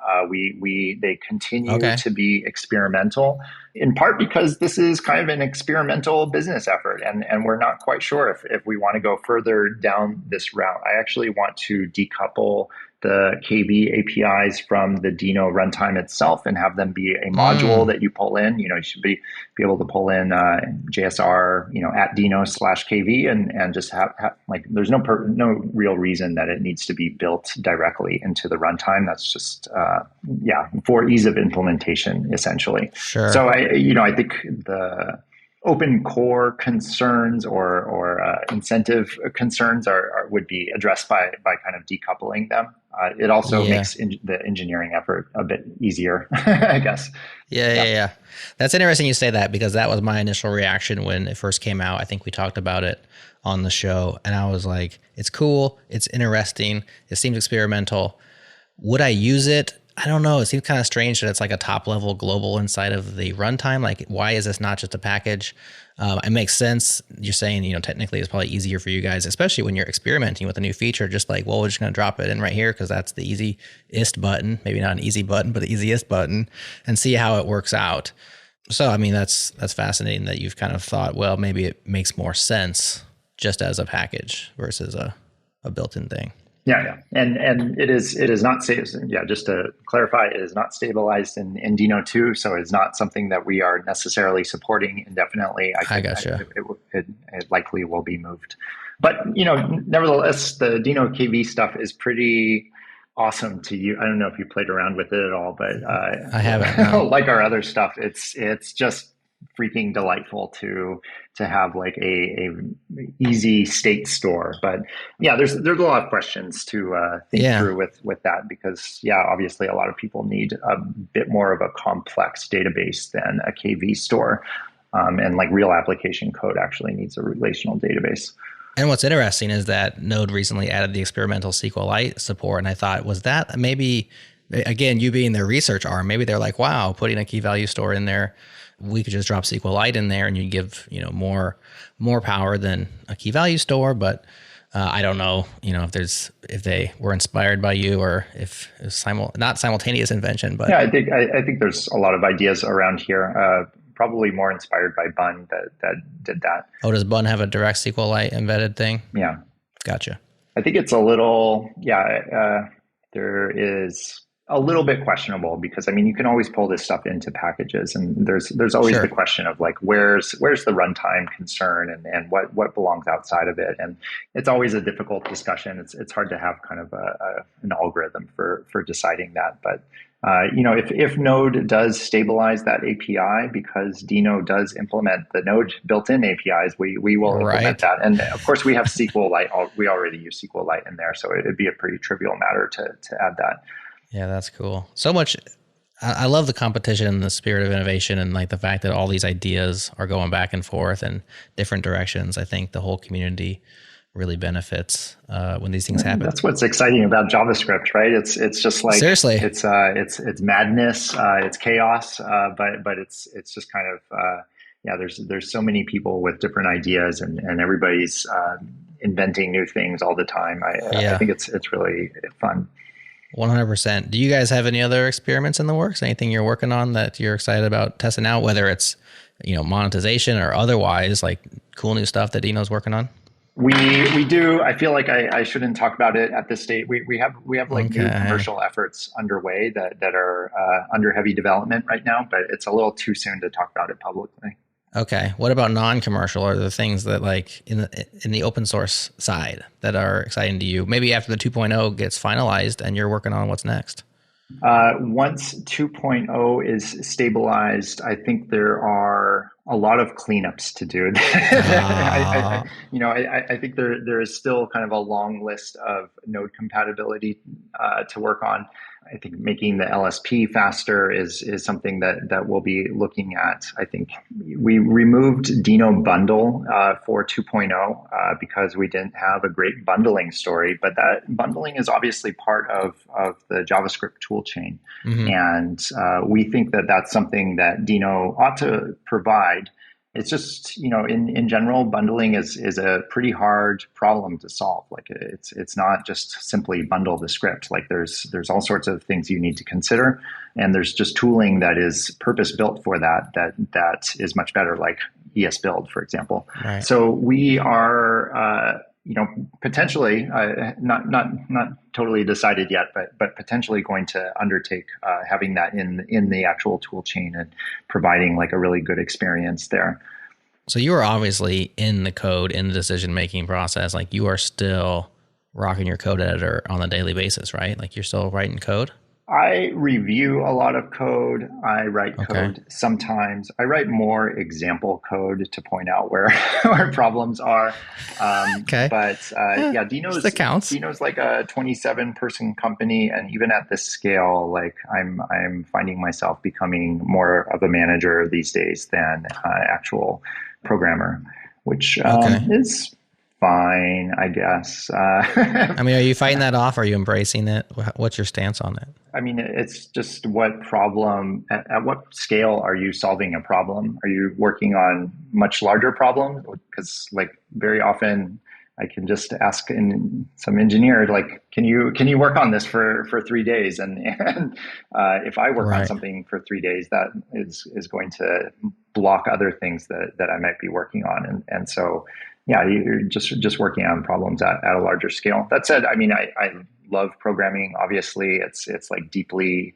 They continue to be experimental, in part because this is kind of an experimental business effort, and we're not quite sure if we want to go further down this route. I actually want to decouple the KV APIs from the Deno runtime itself and have them be a module that you pull in. You should be able to pull in JSR, at Deno/KV and just have like, there's no real reason that it needs to be built directly into the runtime. That's just, for ease of implementation, essentially. Sure. So I think the open core concerns or incentive concerns would be addressed by kind of decoupling them. It also makes the engineering effort a bit easier, I guess. Yeah. That's interesting you say that, because that was my initial reaction when it first came out. I think we talked about it on the show, and I was like, it's cool, it's interesting, it seems experimental. Would I use it? I don't know. It seems kind of strange that it's like a top level global inside of the runtime. Like, why is this not just a package? It makes sense. You're saying, technically it's probably easier for you guys, especially when you're experimenting with a new feature, just like, well, we're just going to drop it in right here because that's the easiest button, maybe not an easy button, but the easiest button, and see how it works out. So, I mean, that's fascinating that you've kind of thought, well, maybe it makes more sense just as a package versus a built-in thing. Yeah. And it is not just to clarify, it is not stabilized in Deno 2, so it's not something that we are necessarily supporting indefinitely. I gotcha. It likely will be moved. But, nevertheless, the Deno KV stuff is pretty awesome to you. I don't know if you played around with it at all, but I haven't. No. Like our other stuff, it's just freaking delightful to have like a easy state store. But there's a lot of questions to think through with that, because obviously a lot of people need a bit more of a complex database than a KV store, and like real application code actually needs a relational database. And what's interesting is that Node recently added the experimental SQLite support, and I thought, was that maybe, again, you being their research arm, maybe they're like, wow, putting a key value store in there, we could just drop SQLite in there and you give, more power than a key value store. But I don't know, if they were inspired by you, or if it's not simultaneous invention. But I think there's a lot of ideas around here. Probably more inspired by Bun that did that. Oh, does Bun have a direct SQLite embedded thing? Yeah. Gotcha. I think it's a little, there is a little bit questionable, because you can always pull this stuff into packages, and there's always the question of like, where's the runtime concern and what belongs outside of it. And it's always a difficult discussion. It's hard to have kind of an algorithm for deciding that. But if Node does stabilize that API, because Deno does implement the Node built-in APIs, we will implement that. And of course, we have SQLite. We already use SQLite in there, so it'd be a pretty trivial matter to add that. Yeah, that's cool. So much. I love the competition and the spirit of innovation, and like the fact that all these ideas are going back and forth in different directions. I think the whole community really benefits when these things happen. That's what's exciting about JavaScript, right? It's just like, seriously, it's madness, it's chaos, but it's just kind of there's so many people with different ideas, and everybody's inventing new things all the time. I think it's really fun. 100%. Do you guys have any other experiments in the works? Anything you're working on that you're excited about testing out, whether it's monetization or otherwise, like cool new stuff that Deno's working on? We do. I feel like I shouldn't talk about it at this state. We have like new commercial efforts underway that are under heavy development right now, but it's a little too soon to talk about it publicly. Okay. What about non-commercial, or the things that like in the open source side that are exciting to you? Maybe after the 2.0 gets finalized and you're working on what's next. Once 2.0 is stabilized, I think there are a lot of cleanups to do. I think there is still kind of a long list of node compatibility to work on. I think making the LSP faster is something that we'll be looking at. I think we removed Deno Bundle for 2.0 because we didn't have a great bundling story, but that bundling is obviously part of the JavaScript toolchain. Mm-hmm. And we think that that's something that Deno ought to provide. It's just, in general, bundling is a pretty hard problem to solve. Like it's not just simply bundle the script. Like there's all sorts of things you need to consider, and there's just tooling that is purpose built for that is much better, like ES Build, for example. Right. So we are potentially not totally decided yet, but potentially going to undertake having that in the actual tool chain and providing like a really good experience there. So you are obviously in the code, in the decision-making process. Like you are still rocking your code editor on a daily basis, right? Like you're still writing code? I review a lot of code. I write code sometimes. I write more example code to point out where problems are. But Deno's like a 27-person company, and even at this scale, like I'm finding myself becoming more of a manager these days than actual programmer, which is fine, I guess. I mean, are you fighting that off? Are you embracing it? What's your stance on it? I mean, it's just what problem, at what scale are you solving a problem? Are you working on much larger problems? Because like very often I can just ask some engineer, like, can you work on this for 3 days? And if I work on something for 3 days, that is going to block other things that I might be working on. And so, yeah, you're just working on problems at a larger scale. That said, I mean, I love programming. Obviously, it's like deeply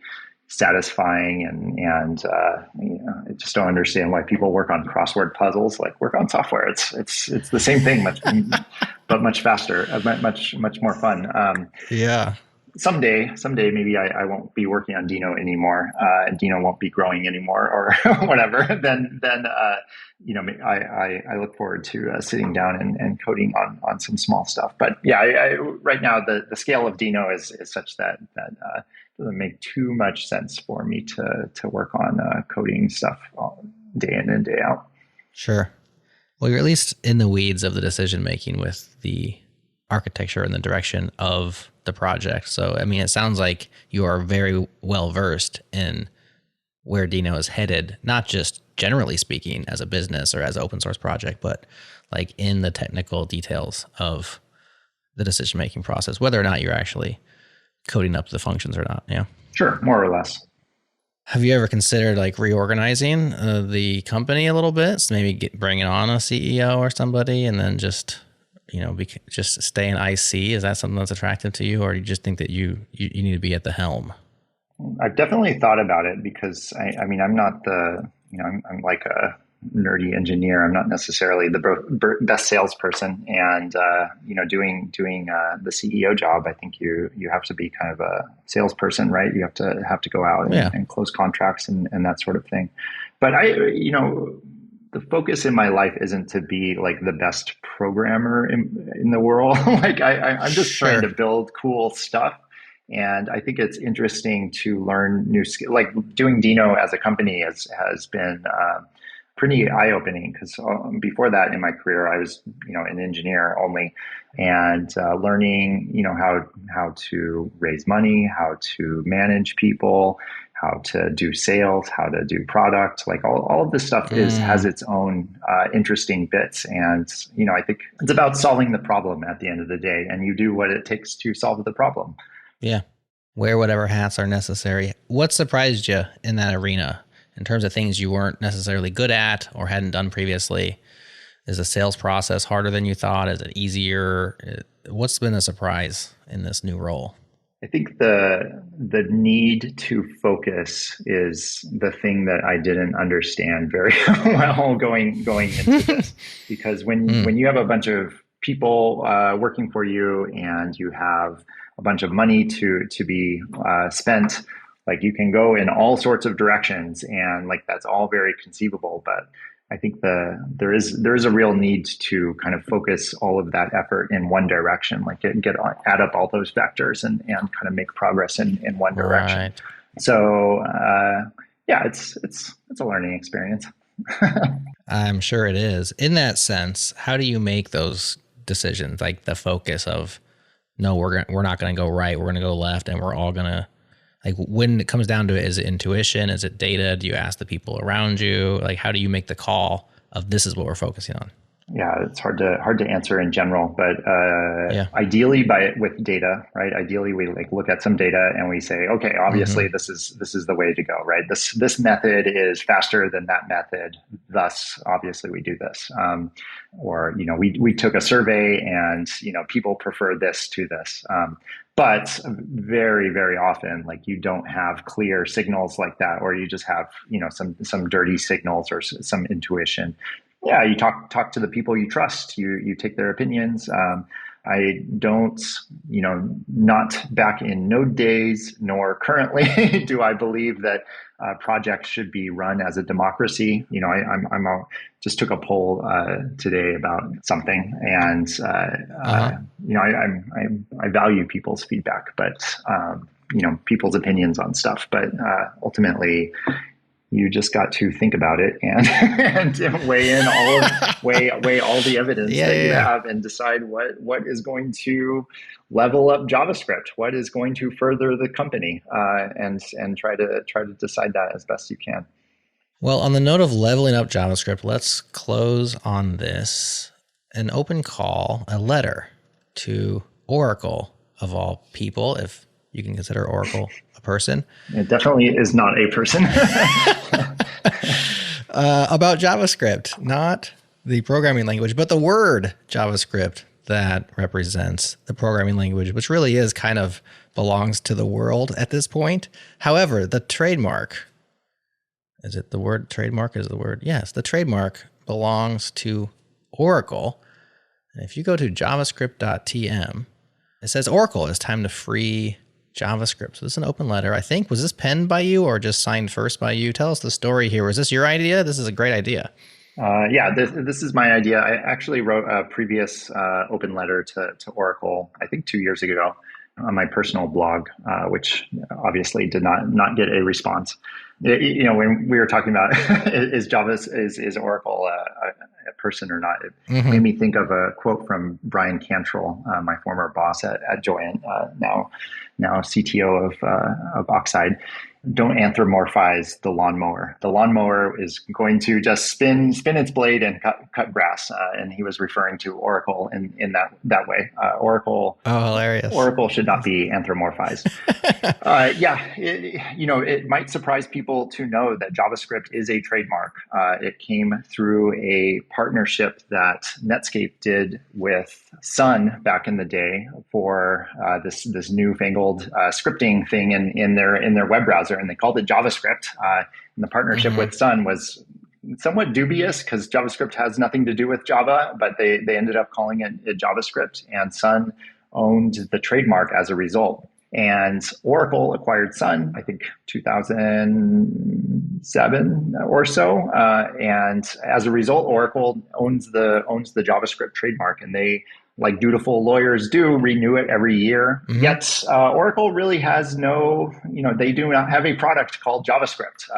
satisfying, and I just don't understand why people work on crossword puzzles. Like work on software. It's the same thing, but much faster, much more fun. Yeah. Someday, maybe I won't be working on Deno anymore, and Deno won't be growing anymore, or whatever. Then I look forward to sitting down and coding on some small stuff. But yeah, right now the scale of Deno is such that doesn't make too much sense for me to work on coding stuff day in and day out. Sure. Well, you're at least in the weeds of the decision making with the architecture and the direction of the project. So, I mean, it sounds like you are very well versed in where Deno is headed, not just generally speaking as a business or as an open source project, but like in the technical details of the decision making process, whether or not you're actually coding up the functions or not. Yeah. Sure. More or less. Have you ever considered like reorganizing the company a little bit? So maybe bringing on a CEO or somebody and then just stay in IC? Is that something that's attractive to you, or do you just think that you need to be at the helm? I've definitely thought about it because I mean, I'm not I'm like a nerdy engineer. I'm not necessarily the best salesperson, and doing the CEO job, I think you have to be kind of a salesperson, right? You have to go out and close contracts and that sort of thing. But the focus in my life isn't to be like the best programmer in the world. Like I'm just trying to build cool stuff. And I think it's interesting to learn new skills. Like doing Deno as a company has been pretty eye-opening, because before that in my career, I was, an engineer only, and learning, how to raise money, how to manage people, how to do sales, how to do product, like all of this stuff has its own interesting bits. And, I think it's about solving the problem at the end of the day, and you do what it takes to solve the problem. Yeah. Wear whatever hats are necessary. What surprised you in that arena in terms of things you weren't necessarily good at or hadn't done previously? Is the sales process harder than you thought? Is it easier? What's been a surprise in this new role? I think the need to focus is the thing that I didn't understand very well going into this, because when you have a bunch of people working for you and you have a bunch of money to be spent, like you can go in all sorts of directions, and like that's all very conceivable. But I think there is a real need to kind of focus all of that effort in one direction, like add up all those vectors and kind of make progress in one direction. Right. So it's a learning experience. I'm sure it is. In that sense, how do you make those decisions? Like the focus of, no, we're not going to go right, we're going to go left, and we're all going to, like, when it comes down to it, is it intuition? Is it data? Do you ask the people around you? Like, how do you make the call of this is what we're focusing on? Yeah, it's hard to answer in general, but Yeah. ideally with data, right? Ideally, we like look at some data and we say, okay, obviously this is the way to go, right? This method is faster than that method, thus obviously we do this. Or we took a survey and people prefer this to this. But very, very often, like you don't have clear signals like that, or you just have some dirty signals or some intuition. Yeah, you talk to the people you trust. You take their opinions. I don't, not back in Node days, nor currently do I believe that projects should be run as a democracy. Just took a poll today about something, and I value people's feedback, but people's opinions on stuff. But ultimately, you just got to think about it and weigh all the evidence you have and decide what is going to level up JavaScript, what is going to further the company, and try to decide that as best you can. Well, on the note of leveling up JavaScript, let's close on this. An open call, a letter to Oracle, of all people, if you can consider Oracle a person. It definitely is not a person. About JavaScript, not the programming language, but the word JavaScript that represents the programming language, which really is kind of belongs to the world at this point. However, the trademark, is it the word trademark is the word? Yes, the trademark belongs to Oracle. And if you go to javascript.tm, it says Oracle, it's time to free JavaScript. So this is an open letter. I think, was this penned by you or just signed first by you? Tell us the story here. Was this your idea? This is a great idea. This is my idea. I actually wrote a previous open letter to Oracle, I think 2 years ago, on my personal blog, which obviously did not get a response. When we were talking about is Oracle a person or not, it made me think of a quote from Brian Cantrell, my former boss at Joyent, now CTO of Oxide. Don't anthropomorphize the lawnmower. The lawnmower is going to just spin its blade and cut grass. And he was referring to Oracle in that way. Oracle. Oh, hilarious. Oracle should not be anthropomorphized. It might surprise people to know that JavaScript is a trademark. It came through a partnership that Netscape did with Sun back in the day for this newfangled scripting thing in their web browser. And they called it JavaScript. And the partnership with Sun was somewhat dubious because JavaScript has nothing to do with Java, but they ended up calling it JavaScript, and Sun owned the trademark as a result. And Oracle acquired Sun, I think 2007 or so. And as a result, Oracle owns the JavaScript trademark, and they, like dutiful lawyers do, renew it every year. Yet Oracle really has they do not have a product called JavaScript.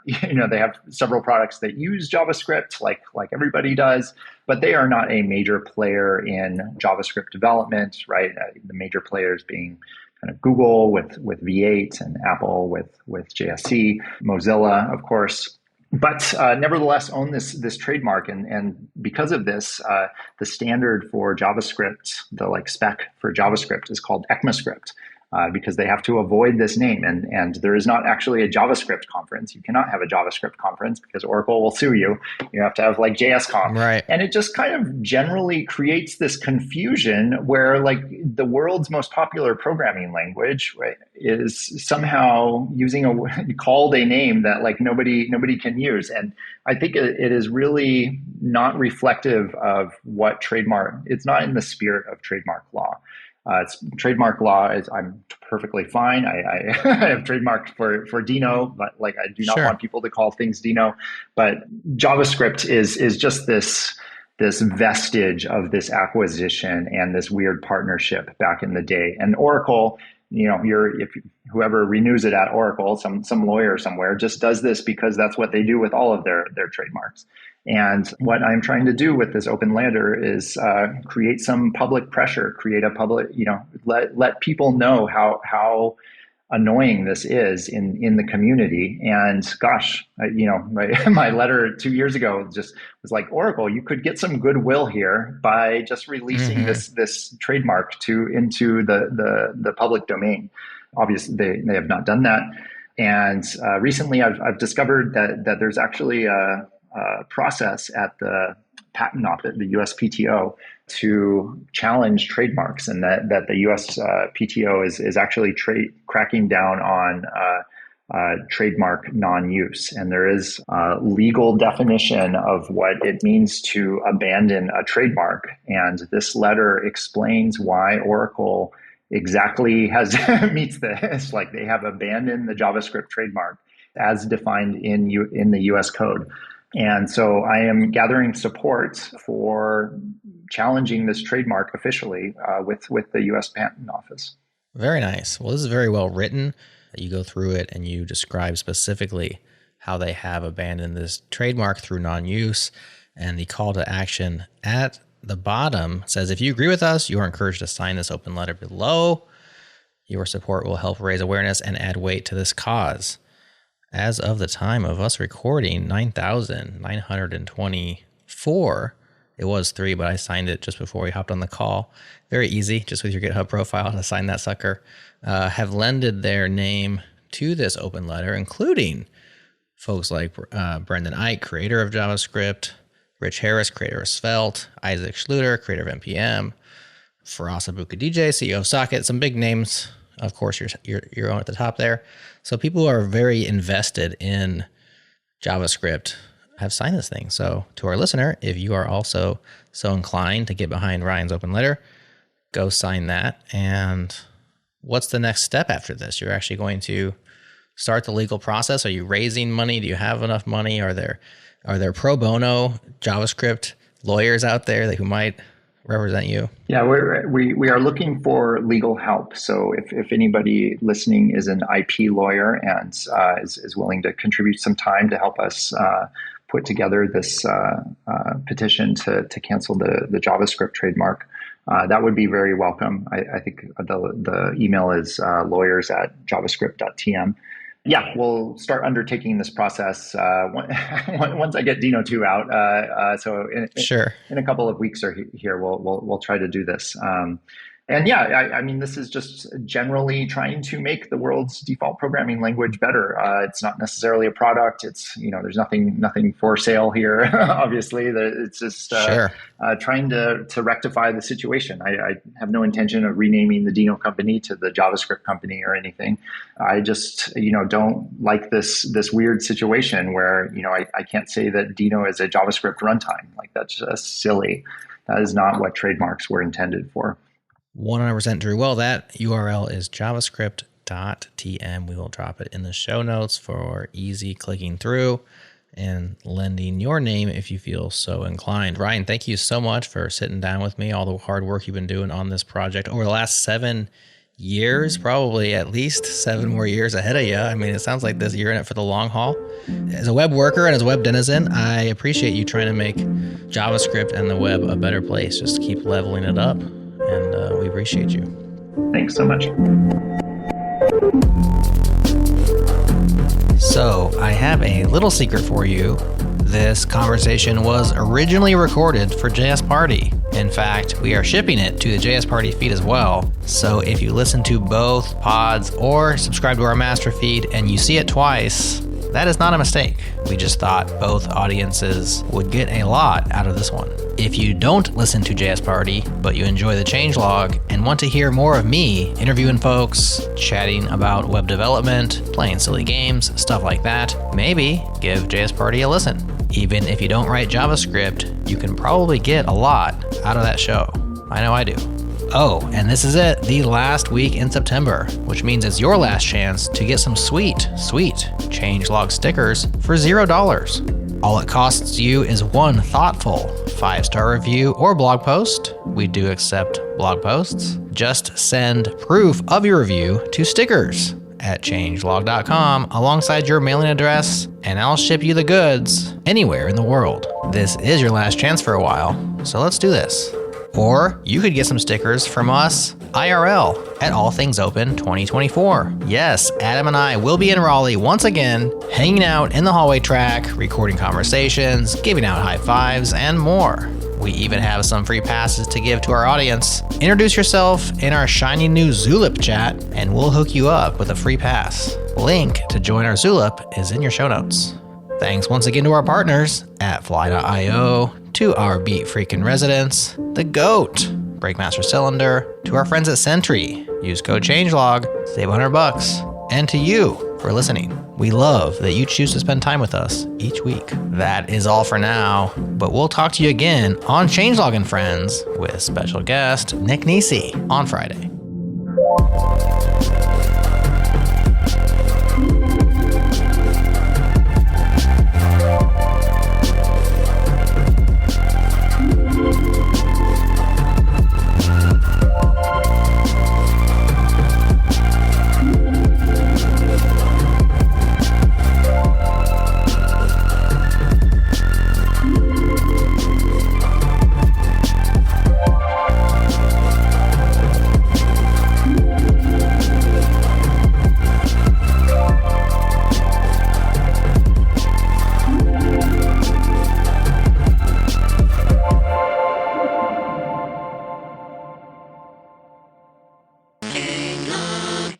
They have several products that use JavaScript like everybody does, but they are not a major player in JavaScript development, right? The major players being kind of Google with V8 and Apple with JSC, Mozilla, of course. But nevertheless own this trademark. And because of this, the standard for JavaScript, the spec for JavaScript is called ECMAScript. Because they have to avoid this name. And there is not actually a JavaScript conference. You cannot have a JavaScript conference because Oracle will sue you. You have to have JSConf. Right. And it just kind of generally creates this confusion where the world's most popular programming language, right, is somehow called a name that nobody can use. And I think it is really not reflective of what it's not in the spirit of trademark law. Trademark law I'm perfectly fine. I have trademarked for Deno, but I do not want people to call things Deno. But JavaScript is just this vestige of this acquisition and this weird partnership back in the day. And Oracle, whoever renews it at Oracle, some lawyer somewhere just does this because that's what they do with all of their trademarks. And what I'm trying to do with this open letter is create some public pressure, create a public, let people know how annoying this is in the community. And gosh, my letter 2 years ago just was like, Oracle, you could get some goodwill here by just releasing this trademark into the public domain. Obviously, they have not done that. And recently, I've discovered that there's actually a process at the patent office, the USPTO, to challenge trademarks, and that the USPTO is actually cracking down on trademark non-use. And there is a legal definition of what it means to abandon a trademark. And this letter explains why Oracle exactly meets this. Like, they have abandoned the JavaScript trademark as defined in the US code. And so I am gathering support for challenging this trademark officially with the US Patent Office. Very nice. Well, this is very well written. You go through it and you describe specifically how they have abandoned this trademark through non-use. And the call to action at the bottom says, if you agree with us, you are encouraged to sign this open letter below. Your support will help raise awareness and add weight to this cause. As of the time of us recording, 9,924. It was 3, but I signed it just before we hopped on the call. Very easy, just with your GitHub profile to sign that sucker. Have lended their name to this open letter, including folks like Brendan Eich, creator of JavaScript, Rich Harris, creator of Svelte, Isaac Schluter, creator of NPM, Firas Abukadije, CEO of Socket, some big names. Of course, your own at the top there. So people who are very invested in JavaScript have signed this thing. So to our listener, if you are also so inclined to get behind Ryan's open letter, go sign that. And what's the next step after this? You're actually going to start the legal process. Are you raising money? Do you have enough money? Are there pro bono JavaScript lawyers out there who might represent you? Yeah, we are looking for legal help. So if anybody listening is an IP lawyer and is willing to contribute some time to help us put together this petition to cancel the JavaScript trademark, that would be very welcome. I think the email is lawyers@javascript.tm. Yeah, we'll start undertaking this process once I get Deno 2 out. So in a couple of weeks or here, we'll try to do this. And yeah, I mean, this is just generally trying to make the world's default programming language better. It's not necessarily a product. It's, there's nothing for sale here. Obviously, it's just trying to rectify the situation. I have no intention of renaming the Deno company to the JavaScript company or anything. I just, don't like this weird situation where, I can't say that Deno is a JavaScript runtime. Like, that's just silly. That is not what trademarks were intended for. 100% true. Well, that URL is javascript.tm. We will drop it in the show notes for easy clicking through and lending your name if you feel so inclined. Ryan, thank you so much for sitting down with me, all the hard work you've been doing on this project over the last 7 years, probably at least 7 more years ahead of you. I mean, it sounds like you're in it for the long haul. As a web worker and as a web denizen, I appreciate you trying to make JavaScript and the web a better place. Just keep leveling it up. And we appreciate you. Thanks so much. So I have a little secret for you. This conversation was originally recorded for JS Party. In fact, we are shipping it to the JS Party feed as well. So if you listen to both pods or subscribe to our master feed and you see it twice, that is not a mistake. We just thought both audiences would get a lot out of this one. If you don't listen to JS Party, but you enjoy the changelog and want to hear more of me interviewing folks, chatting about web development, playing silly games, stuff like that, maybe give JS Party a listen. Even if you don't write JavaScript, you can probably get a lot out of that show. I know I do. Oh, and this is it, the last week in September, which means it's your last chance to get some sweet changelog stickers for $0. All it costs you is one thoughtful 5-star review or blog post. We do accept blog posts. Just send proof of your review to stickers@changelog.com alongside your mailing address, and I'll ship you the goods anywhere in the world. This is your last chance for a while, so let's do this. Or you could get some stickers from us IRL at All Things Open 2024. Yes, Adam and I will be in Raleigh once again, hanging out in the hallway track, recording conversations, giving out high fives, and more. We even have some free passes to give to our audience. Introduce yourself in our shiny new Zulip chat, and we'll hook you up with a free pass. Link to join our Zulip is in your show notes. Thanks once again to our partners at Fly.io, to our Beat Freakin' residents, the GOAT, Breakmaster Cylinder, to our friends at Sentry, use code changelog, save $100, and to you for listening. We love that you choose to spend time with us each week. That is all for now, but we'll talk to you again on Changelog and Friends with special guest Nick Nisi on Friday.